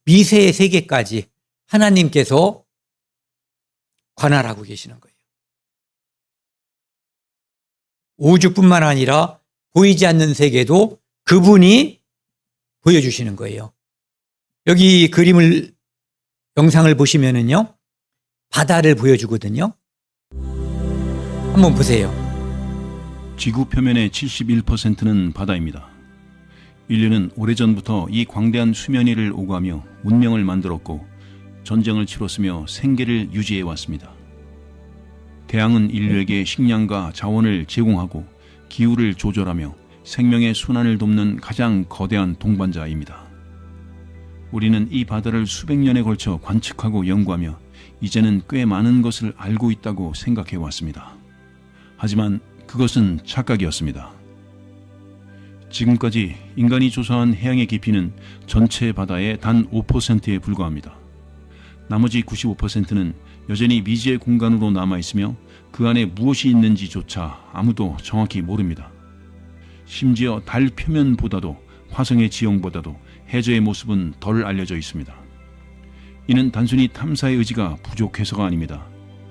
미세의 세계까지 하나님께서 관할하고 계시는 거예요. 우주뿐만 아니라 보이지 않는 세계도 그분이 보여주시는 거예요. 여기 영상을 보시면은요, 바다를 보여주거든요. 한번 보세요. 지구 표면의 71%는 바다입니다. 인류는 오래전부터 이 광대한 수면 위를 오가며 문명을 만들었고 전쟁을 치렀으며 생계를 유지해 왔습니다. 태양은 인류에게 식량과 자원을 제공하고 기후를 조절하며 생명의 순환을 돕는 가장 거대한 동반자입니다. 우리는 이 바다를 수백 년에 걸쳐 관측하고 연구하며 이제는 꽤 많은 것을 알고 있다고 생각해 왔습니다. 하지만 그것은 착각이었습니다. 지금까지 인간이 조사한 해양의 깊이는 전체 바다의 단 5%에 불과합니다. 나머지 95%는 여전히 미지의 공간으로 남아있으며 그 안에 무엇이 있는지조차 아무도 정확히 모릅니다. 심지어 달 표면보다도 화성의 지형보다도 해저의 모습은 덜 알려져 있습니다. 이는 단순히 탐사의 의지가 부족해서가 아닙니다.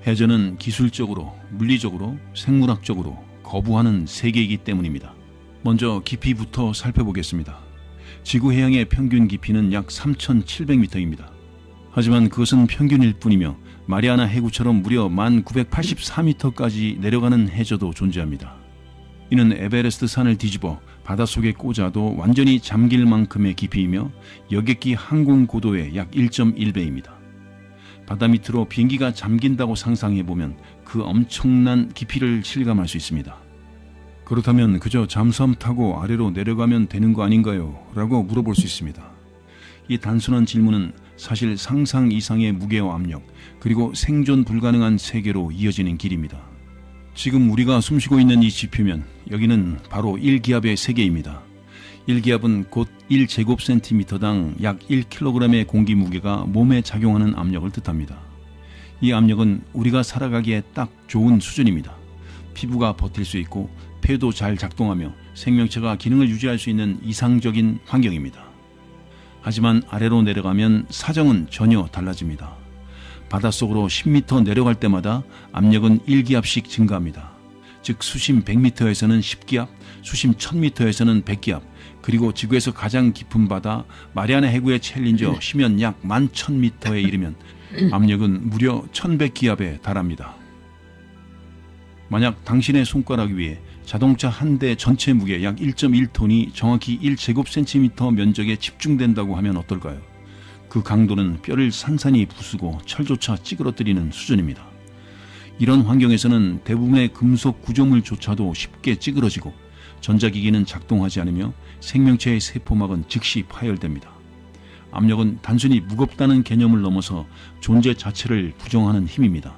해저는 기술적으로, 물리적으로, 생물학적으로 거부하는 세계이기 때문입니다. 먼저 깊이부터 살펴보겠습니다. 지구 해양의 평균 깊이는 약 3,700m입니다. 하지만 그것은 평균일 뿐이며 마리아나 해구처럼 무려 1,984m까지 내려가는 해저도 존재합니다. 이는 에베레스트 산을 뒤집어 바닷속에 꽂아도 완전히 잠길 만큼의 깊이이며 여객기 항공 고도의 약 1.1배입니다. 바다 밑으로 비행기가 잠긴다고 상상해보면 그 엄청난 깊이를 실감할 수 있습니다. 그렇다면 그저 잠수함 타고 아래로 내려가면 되는 거 아닌가요? 라고 물어볼 수 있습니다. 이 단순한 질문은 사실 상상 이상의 무게와 압력, 그리고 생존 불가능한 세계로 이어지는 길입니다. 지금 우리가 숨쉬고 있는 이 지표면 여기는 바로 1기압의 세계입니다. 1기압은 곧 1제곱센티미터당 약 1kg의 공기 무게가 몸에 작용하는 압력을 뜻합니다. 이 압력은 우리가 살아가기에 딱 좋은 수준입니다. 피부가 버틸 수 있고 폐도 잘 작동하며 생명체가 기능을 유지할 수 있는 이상적인 환경입니다. 하지만 아래로 내려가면 사정은 전혀 달라집니다. 바닷속으로 10m 내려갈 때마다 압력은 1기압씩 증가합니다. 즉 수심 100m에서는 10기압, 수심 1000m에서는 100기압, 그리고 지구에서 가장 깊은 바다 마리아나 해구의 챌린저 심연 약 11,000m에 이르면 압력은 무려 1100기압에 달합니다. 만약 당신의 손가락 위에 자동차 한 대 전체 무게 약 1.1톤이 정확히 1제곱센티미터 면적에 집중된다고 하면 어떨까요? 그 강도는 뼈를 산산이 부수고 철조차 찌그러뜨리는 수준입니다. 이런 환경에서는 대부분의 금속 구조물조차도 쉽게 찌그러지고 전자기기는 작동하지 않으며 생명체의 세포막은 즉시 파열됩니다. 압력은 단순히 무겁다는 개념을 넘어서 존재 자체를 부정하는 힘입니다.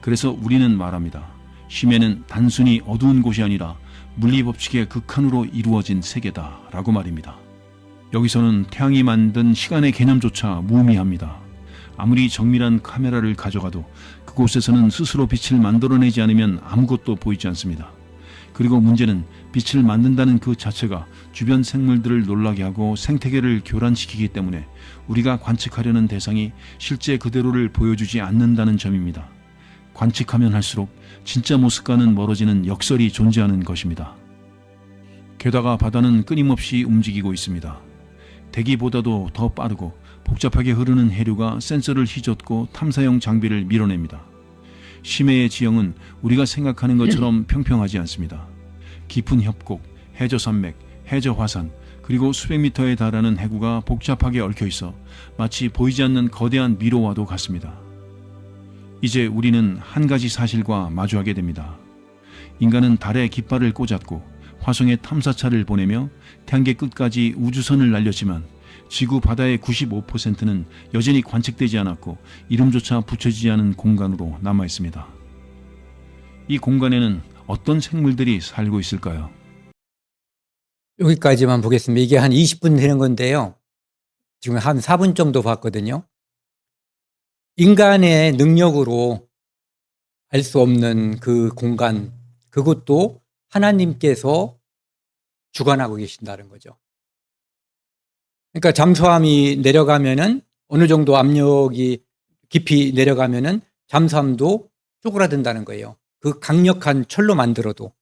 그래서 우리는 말합니다. 심해는 단순히 어두운 곳이 아니라 물리법칙의 극한으로 이루어진 세계다 라고 말입니다. 여기서는 태양이 만든 시간의 개념조차 무의미합니다. 아무리 정밀한 카메라를 가져가도 그곳에서는 스스로 빛을 만들어내지 않으면 아무것도 보이지 않습니다. 그리고 문제는 빛을 만든다는 그 자체가 주변 생물들을 놀라게 하고 생태계를 교란시키기 때문에 우리가 관측하려는 대상이 실제 그대로를 보여주지 않는다는 점입니다. 관측하면 할수록 진짜 모습과는 멀어지는 역설이 존재하는 것입니다. 게다가 바다는 끊임없이 움직이고 있습니다. 대기보다도 더 빠르고 복잡하게 흐르는 해류가 센서를 휘젓고 탐사용 장비를 밀어냅니다. 심해의 지형은 우리가 생각하는 것처럼 평평하지 않습니다. 깊은 협곡, 해저 산맥, 해저 화산, 그리고 수백 미터에 달하는 해구가 복잡하게 얽혀 있어 마치 보이지 않는 거대한 미로와도 같습니다. 이제 우리는 한 가지 사실과 마주하게 됩니다. 인간은 달에 깃발을 꽂았고 화성에 탐사차를 보내며 태양계 끝까지 우주선을 날렸지만 지구 바다의 95%는 여전히 관측되지 않았고 이름조차 붙여지지 않은 공간으로 남아 있습니다. 이 공간에는 어떤 생물들이 살고 있을까요? 여기까지만 보겠습니다. 이게 한 20분 되는 건데요. 지금 한 4분 정도 봤거든요. 인간의 능력으로 알 수 없는 그 공간, 그것도 하나님께서 주관하고 계신다는 거죠. 그러니까 잠수함이 내려가면은 어느 정도 압력이 깊이 내려가면은 잠수함도 쪼그라든다는 거예요. 그 강력한 철로 만들어도.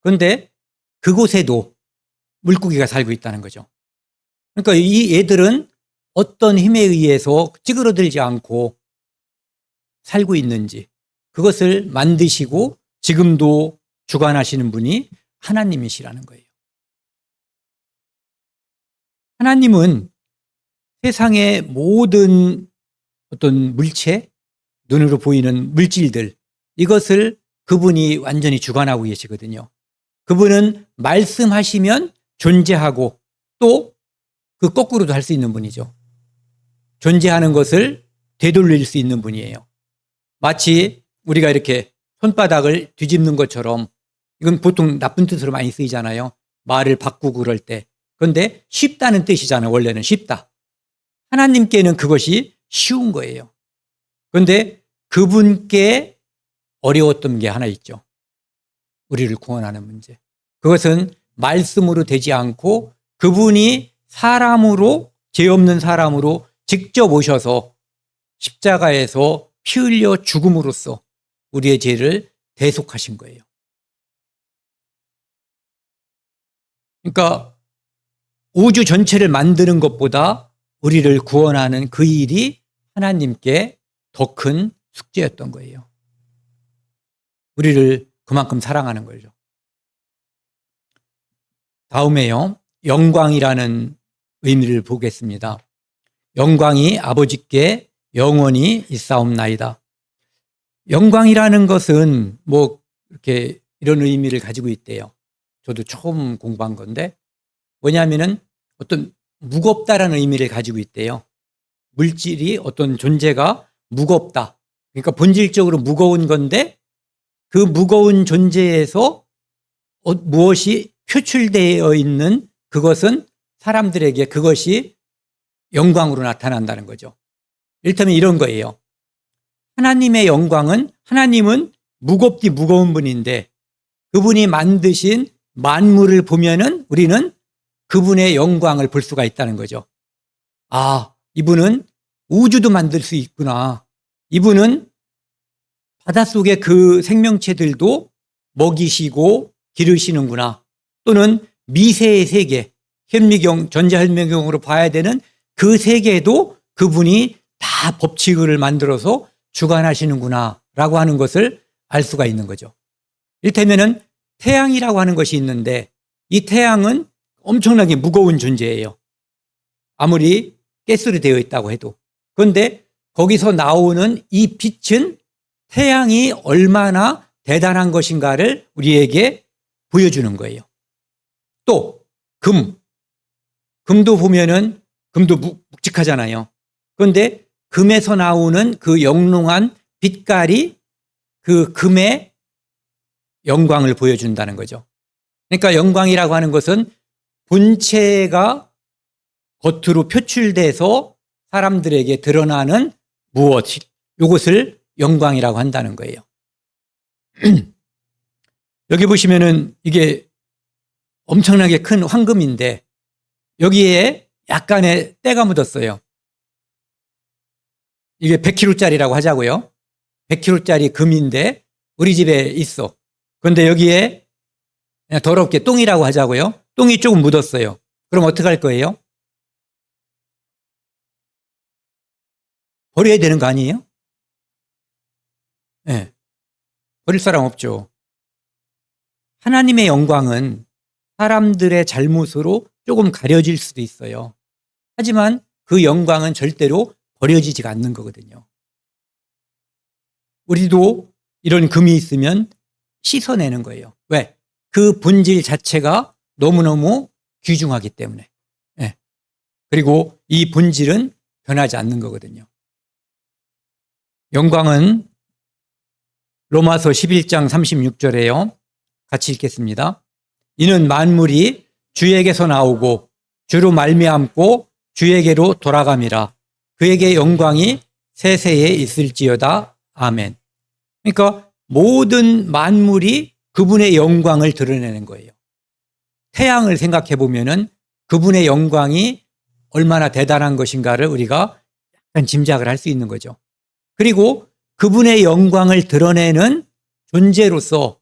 그런데 그곳에도 물고기가 살고 있다는 거죠. 그러니까 이 애들은 어떤 힘에 의해서 찌그러들지 않고 살고 있는지 그것을 만드시고 지금도 주관하시는 분이 하나님이시라는 거예요. 하나님은 세상의 모든 어떤 물체, 눈으로 보이는 물질들, 이것을 그분이 완전히 주관하고 계시거든요. 그분은 말씀하시면 존재하고 또 그 거꾸로도 할 수 있는 분이죠. 존재하는 것을 되돌릴 수 있는 분이에요. 마치 우리가 이렇게 손바닥을 뒤집는 것처럼, 이건 보통 나쁜 뜻으로 많이 쓰이잖아요. 말을 바꾸고 그럴 때. 그런데 쉽다는 뜻이잖아요. 원래는 쉽다. 하나님께는 그것이 쉬운 거예요. 그런데 그분께 어려웠던 게 하나 있죠. 우리를 구원하는 문제. 그것은 말씀으로 되지 않고 그분이 사람으로, 죄 없는 사람으로 직접 오셔서 십자가에서 피 흘려 죽음으로써 우리의 죄를 대속하신 거예요. 그러니까 우주 전체를 만드는 것보다 우리를 구원하는 그 일이 하나님께 더 큰 숙제였던 거예요. 우리를 그만큼 사랑하는 거죠. 다음에요. 영광이라는 의미를 보겠습니다. 영광이 아버지께 영원히 있사옵나이다. 영광이라는 것은 뭐 이렇게 이런 의미를 가지고 있대요. 저도 처음 공부한 건데 뭐냐면은 어떤 무겁다라는 의미를 가지고 있대요. 물질이 어떤 존재가 무겁다. 그러니까 본질적으로 무거운 건데 그 무거운 존재에서 무엇이 표출되어 있는 그것은 사람들에게 그것이 영광으로 나타난다는 거죠. 이를테면 이런 거예요. 하나님의 영광은, 하나님은 무겁디 무거운 분인데 그분이 만드신 만물을 보면은 우리는 그분의 영광을 볼 수가 있다는 거죠. 아, 이분은 우주도 만들 수 있구나. 이분은 바닷속의 그 생명체들도 먹이시고 기르시는구나. 또는 미세의 세계, 현미경, 전자현미경으로 봐야 되는 그 세계도 그분이 다 법칙을 만들어서 주관하시는구나 라고 하는 것을 알 수가 있는 거죠. 이를테면은 태양이라고 하는 것이 있는데 이 태양은 엄청나게 무거운 존재예요. 아무리 가스로 되어 있다고 해도. 그런데 거기서 나오는 이 빛은 태양이 얼마나 대단한 것인가를 우리에게 보여주는 거예요. 또 금도 보면은 금도 묵직하잖아요. 그런데 금에서 나오는 그 영롱한 빛깔이 그 금의 영광을 보여준다는 거죠. 그러니까 영광이라고 하는 것은 본체가 겉으로 표출돼서 사람들에게 드러나는 무엇, 이것을 영광이라고 한다는 거예요. 여기 보시면은 이게 엄청나게 큰 황금인데 여기에 약간의 때가 묻었어요. 이게 100kg짜리라고 하자고요. 100kg짜리 금인데 우리 집에 있어. 그런데 여기에 그냥 더럽게 똥이라고 하자고요. 똥이 조금 묻었어요. 그럼 어떻게 할 거예요? 버려야 되는 거 아니에요? 네. 버릴 사람 없죠. 하나님의 영광은 사람들의 잘못으로 조금 가려질 수도 있어요. 하지만 그 영광은 절대로 버려지지가 않는 거거든요. 우리도 이런 금이 있으면 씻어내는 거예요. 왜? 그 본질 자체가 너무너무 귀중하기 때문에. 네. 그리고 이 본질은 변하지 않는 거거든요. 영광은 로마서 11장 36절에요. 같이 읽겠습니다. 이는 만물이 주에게서 나오고 주로 말미암고 주에게로 돌아감이라. 그에게 영광이 세세에 있을지어다. 아멘. 그러니까 모든 만물이 그분의 영광을 드러내는 거예요. 태양을 생각해 보면은 그분의 영광이 얼마나 대단한 것인가를 우리가 약간 짐작을 할 수 있는 거죠. 그리고 그분의 영광을 드러내는 존재로서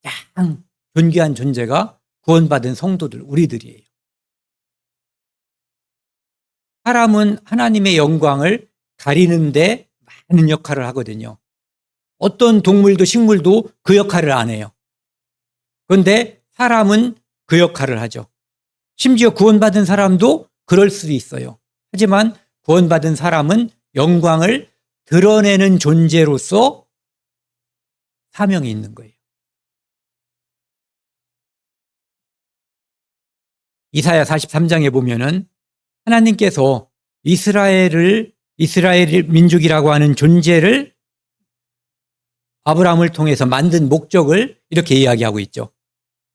가장 존귀한 존재가 구원받은 성도들, 우리들이에요. 사람은 하나님의 영광을 가리는데 많은 역할을 하거든요. 어떤 동물도 식물도 그 역할을 안 해요. 그런데 사람은 그 역할을 하죠. 심지어 구원받은 사람도 그럴 수도 있어요. 하지만 구원받은 사람은 영광을 드러내는 존재로서 사명이 있는 거예요. 이사야 43장에 보면은 하나님께서 이스라엘 민족이라고 하는 존재를 아브라함을 통해서 만든 목적을 이렇게 이야기하고 있죠.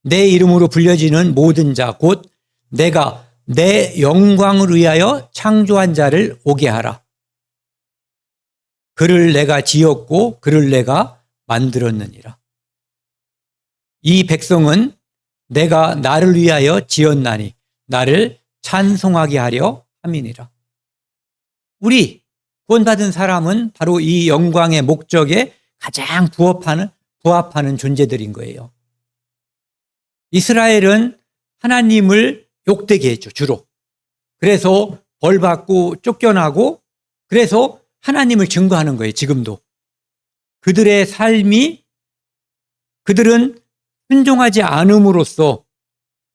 내 이름으로 불려지는 모든 자, 곧 내가 내 영광을 위하여 창조한 자를 오게 하라. 그를 내가 지었고 그를 내가 만들었느니라. 이 백성은 내가 나를 위하여 지었나니 나를 찬송하게 하려 함이니라. 우리 구원받은 사람은 바로 이 영광의 목적에 가장 부합하는 존재들인 거예요. 이스라엘은 하나님을 욕되게 했죠, 주로. 그래서 벌받고 쫓겨나고 그래서 하나님을 증거하는 거예요, 지금도. 그들의 삶이 그들은 순종하지 않음으로써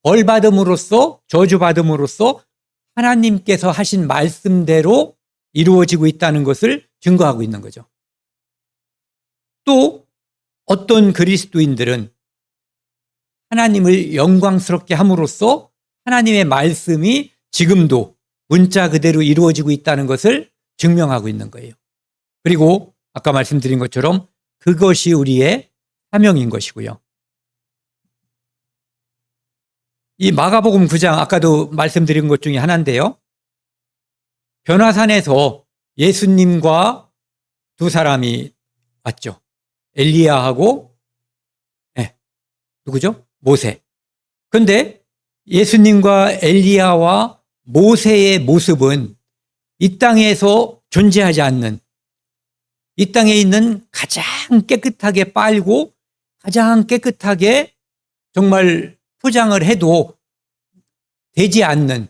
벌받음으로써 저주받음으로써 하나님께서 하신 말씀대로 이루어지고 있다는 것을 증거하고 있는 거죠. 또 어떤 그리스도인들은 하나님을 영광스럽게 함으로써 하나님의 말씀이 지금도 문자 그대로 이루어지고 있다는 것을 증명하고 있는 거예요. 그리고 아까 말씀드린 것처럼 그것이 우리의 사명인 것이고요. 이 마가복음 9장 아까도 말씀드린 것 중에 하나인데요. 변화산에서 예수님과 두 사람이 왔죠. 엘리야하고 누구죠? 모세. 그런데 예수님과 엘리야와 모세의 모습은 이 땅에서 존재하지 않는, 이 땅에 있는 가장 깨끗하게 빨고 가장 깨끗하게 정말 포장을 해도 되지 않는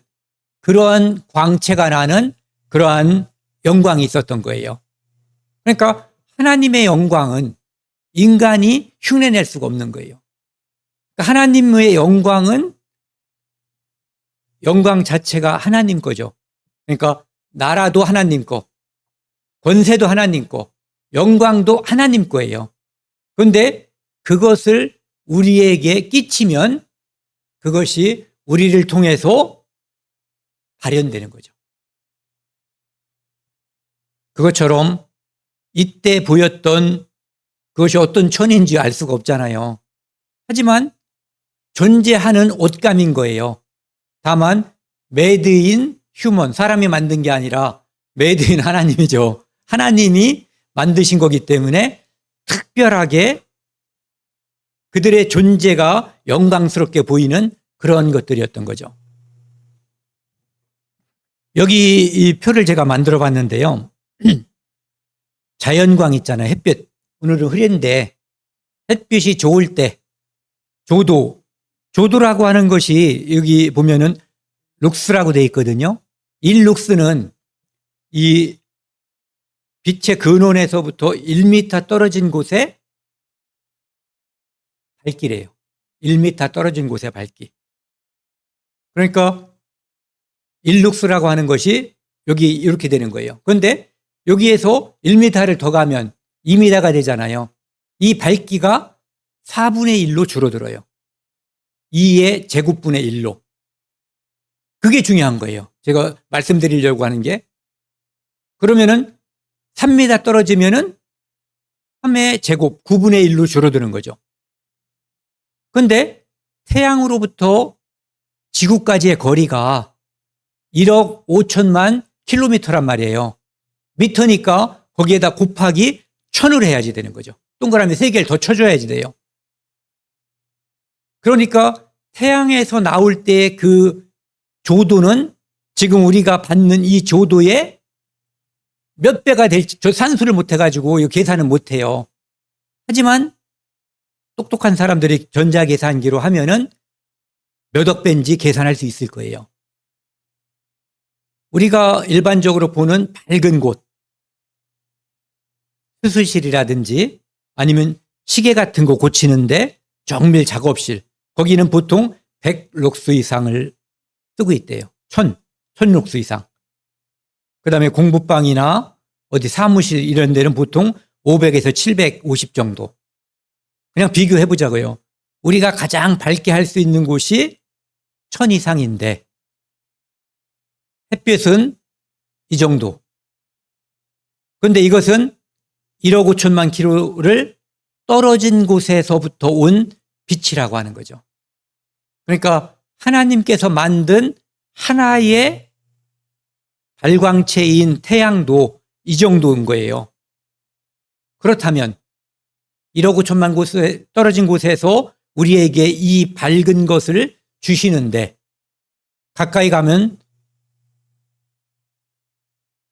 그러한 광채가 나는 그러한 영광이 있었던 거예요. 그러니까 하나님의 영광은 인간이 흉내낼 수가 없는 거예요. 그러니까 하나님의 영광은 영광 자체가 하나님 거죠. 그러니까 나라도 하나님 거, 권세도 하나님 거, 영광도 하나님 거예요. 그런데 그것을 우리에게 끼치면 그것이 우리를 통해서 발현되는 거죠. 그것처럼 이때 보였던 그것이 어떤 천인지 알 수가 없잖아요. 하지만 존재하는 옷감인 거예요. 다만 메이드인 휴먼, 사람이 만든 게 아니라 메이드인 하나님이죠. 하나님이 만드신 거기 때문에 특별하게 그들의 존재가 영광스럽게 보이는 그런 것들이었던 거죠. 여기 이 표를 제가 만들어 봤는데요. 자연광 있잖아요. 햇볕. 오늘은 흐린데 햇빛이 좋을 때 조도라고 하는 것이 여기 보면은 룩스라고 되어 있거든요. 이 룩스는 이 빛의 근원에서부터 1m 떨어진 곳에 밝기래요. 1m 떨어진 곳에 밝기. 그러니까 일룩스라고 하는 것이 여기 이렇게 되는 거예요. 그런데 여기에서 1m를 더 가면 2m가 되잖아요. 이 밝기가 4분의 1로 줄어들어요. 2의 제곱분의 1로. 그게 중요한 거예요. 제가 말씀드리려고 하는 게. 그러면은 3m 떨어지면은 3의 제곱 9분의 1로 줄어드는 거죠. 그런데 태양으로부터 지구까지의 거리가 1억 5천만 킬로미터란 말이에요. 미터니까 거기에다 곱하기 1000을 해야지 되는 거죠. 동그라미 3개를 더 쳐줘야지 돼요. 그러니까 태양에서 나올 때의 그 조도는 지금 우리가 받는 이 조도의 몇 배가 될지 저 산수를 못 해가지고 계산은 못 해요. 하지만 똑똑한 사람들이 전자계산기로 하면은 몇억 배인지 계산할 수 있을 거예요. 우리가 일반적으로 보는 밝은 곳, 수술실이라든지 아니면 시계 같은 거 고치는데 정밀 작업실, 거기는 보통 100룩스 이상을 쓰고 있대요. 1000룩스 이상. 그 다음에 공부방이나 어디 사무실 이런 데는 보통 500에서 750 정도. 그냥 비교해 보자고요. 우리가 가장 밝게 할 수 있는 곳이 1000 이상인데 햇볕은 이 정도. 그런데 이것은 1억 5천만 킬로를 떨어진 곳에서부터 온 빛이라고 하는 거죠. 그러니까 하나님께서 만든 하나의 발광체인 태양도 이 정도인 거예요. 그렇다면 1억 5천만 곳에 떨어진 곳에서 우리에게 이 밝은 것을 주시는데 가까이 가면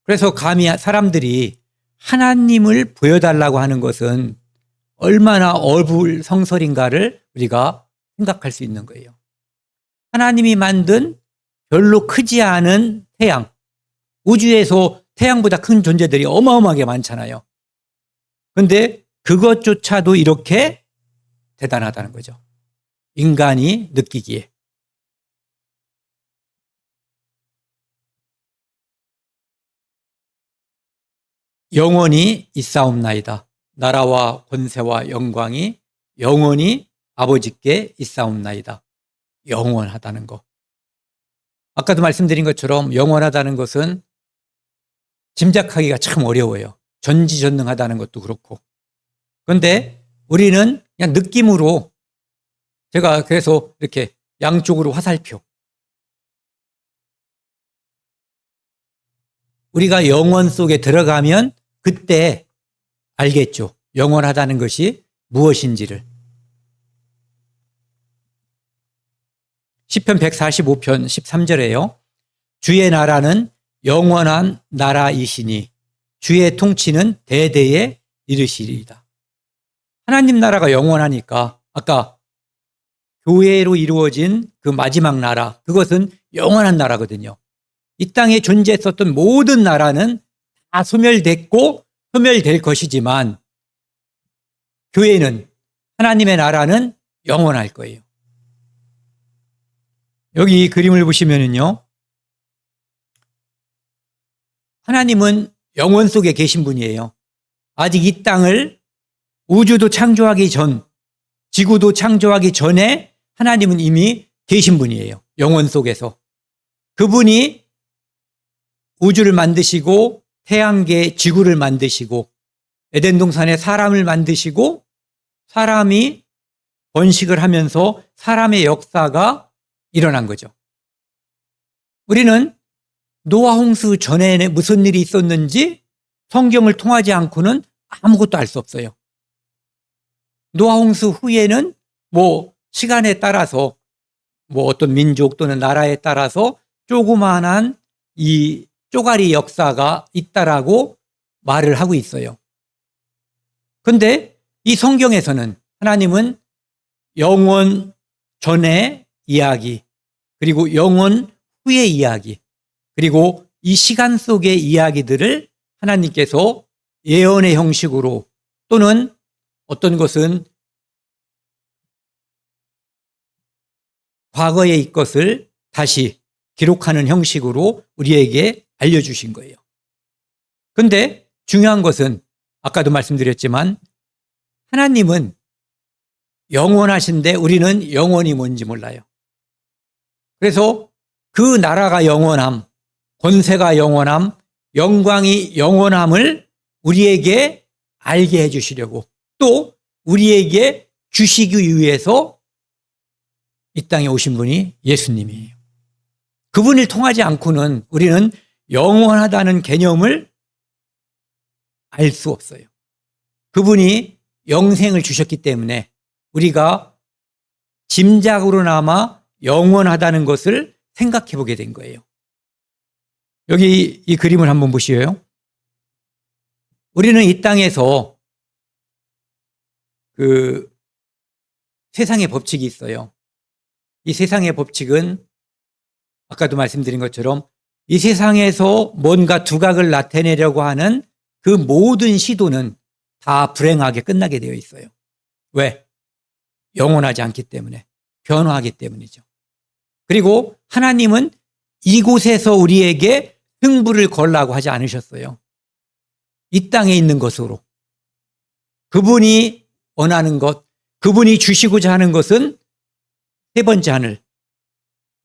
그래서 감히 사람들이 하나님을 보여달라고 하는 것은 얼마나 어불성설인가를 우리가 생각할 수 있는 거예요. 하나님이 만든 별로 크지 않은 태양, 우주에서 태양보다 큰 존재들이 어마어마하게 많잖아요. 그런데 그것조차도 이렇게 대단하다는 거죠. 인간이 느끼기에. 영원히 있사옵나이다. 나라와 권세와 영광이 영원히 아버지께 있사옵나이다. 영원하다는 것. 아까도 말씀드린 것처럼 영원하다는 것은 짐작하기가 참 어려워요. 전지전능하다는 것도 그렇고. 그런데 우리는 그냥 느낌으로 제가 그래서 이렇게 양쪽으로 화살표. 우리가 영원 속에 들어가면 그때 알겠죠. 영원하다는 것이 무엇인지를. 시편 145편 13절에요. 주의 나라는 영원한 나라이시니 주의 통치는 대대에 이르시리이다. 하나님 나라가 영원하니까 아까 교회로 이루어진 그 마지막 나라, 그것은 영원한 나라거든요. 이 땅에 존재했었던 모든 나라는 다 소멸됐고 소멸될 것이지만 교회는, 하나님의 나라는 영원할 거예요. 여기 이 그림을 보시면은요, 하나님은 영원 속에 계신 분이에요. 아직 이 땅을 우주도 창조하기 전, 지구도 창조하기 전에 하나님은 이미 계신 분이에요. 영원 속에서. 그분이 우주를 만드시고 태양계, 지구를 만드시고 에덴 동산에 사람을 만드시고 사람이 번식을 하면서 사람의 역사가 일어난 거죠. 우리는 노아 홍수 전에 무슨 일이 있었는지 성경을 통하지 않고는 아무것도 알 수 없어요. 노아 홍수 후에는 시간에 따라서 어떤 민족 또는 나라에 따라서 조그마한 이 쪼가리 역사가 있다라고 말을 하고 있어요. 그런데 이 성경에서는 하나님은 영원 전의 이야기, 그리고 영원 후의 이야기, 그리고 이 시간 속의 이야기들을 하나님께서 예언의 형식으로 또는 어떤 것은 과거의 것을 다시 기록하는 형식으로 우리에게 알려주신 거예요. 그런데 중요한 것은 아까도 말씀드렸지만 하나님은 영원하신데 우리는 영원이 뭔지 몰라요. 그래서 그 나라가 영원함, 권세가 영원함, 영광이 영원함을 우리에게 알게 해주시려고 또 우리에게 주시기 위해서 이 땅에 오신 분이 예수님이에요. 그분을 통하지 않고는 우리는 영원하다는 개념을 알 수 없어요. 그분이 영생을 주셨기 때문에 우리가 짐작으로나마 영원하다는 것을 생각해 보게 된 거예요. 여기 이 그림을 한번 보시요. 우리는 이 땅에서 그 세상의 법칙이 있어요. 이 세상의 법칙은 아까도 말씀드린 것처럼 이 세상에서 뭔가 두각을 나타내려고 하는 그 모든 시도는 다 불행하게 끝나게 되어 있어요. 왜? 영원하지 않기 때문에, 변화하기 때문이죠. 그리고 하나님은 이곳에서 우리에게 승부를 걸라고 하지 않으셨어요. 이 땅에 있는 것으로. 그분이 원하는 것, 그분이 주시고자 하는 것은 세 번째 하늘,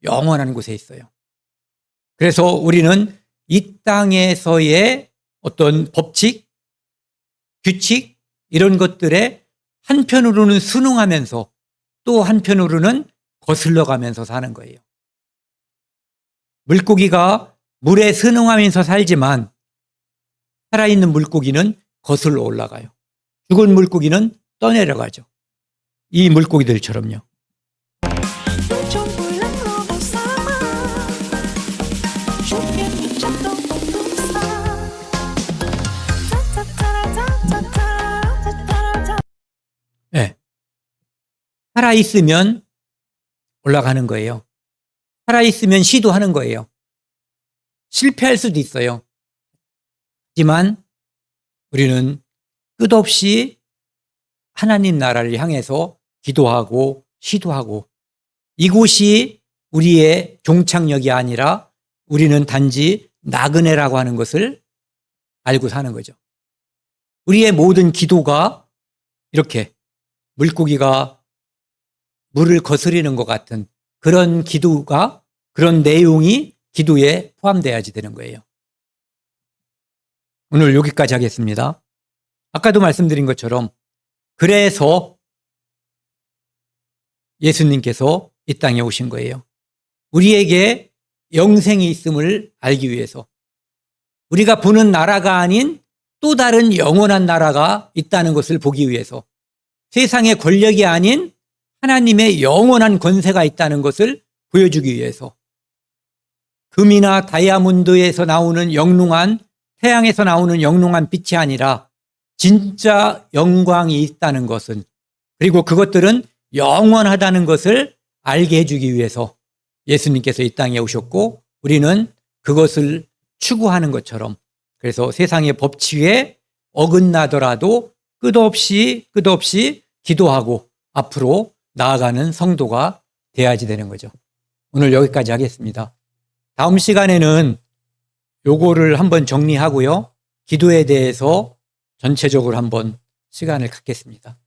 영원한 곳에 있어요. 그래서 우리는 이 땅에서의 어떤 법칙, 규칙, 이런 것들에 한편으로는 순응하면서 또 한편으로는 거슬러 가면서 사는 거예요. 물고기가 물에 순응하면서 살지만 살아있는 물고기는 거슬러 올라가요. 죽은 물고기는 떠내려가죠. 이 물고기들처럼요. 네. 살아있으면 올라가는 거예요. 살아있으면 시도하는 거예요. 실패할 수도 있어요. 하지만 우리는 끝없이 하나님 나라를 향해서 기도하고 시도하고 이곳이 우리의 종착역이 아니라 우리는 단지 나그네라고 하는 것을 알고 사는 거죠. 우리의 모든 기도가 이렇게 물고기가 물을 거스리는 것 같은 그런 기도가, 그런 내용이 기도에 포함돼야지 되는 거예요. 오늘 여기까지 하겠습니다. 아까도 말씀드린 것처럼 그래서 예수님께서 이 땅에 오신 거예요. 우리에게 영생이 있음을 알기 위해서, 우리가 보는 나라가 아닌 또 다른 영원한 나라가 있다는 것을 보기 위해서, 세상의 권력이 아닌 하나님의 영원한 권세가 있다는 것을 보여주기 위해서, 금이나 다이아몬드에서 나오는 영롱한, 태양에서 나오는 영롱한 빛이 아니라 진짜 영광이 있다는 것은, 그리고 그것들은 영원하다는 것을 알게 해주기 위해서 예수님께서 이 땅에 오셨고, 우리는 그것을 추구하는 것처럼, 그래서 세상의 법칙에 어긋나더라도 끝없이 기도하고 앞으로 나아가는 성도가 돼야지 되는 거죠. 오늘 여기까지 하겠습니다. 다음 시간에는 요거를 한번 정리하고요. 기도에 대해서 전체적으로 한번 시간을 갖겠습니다.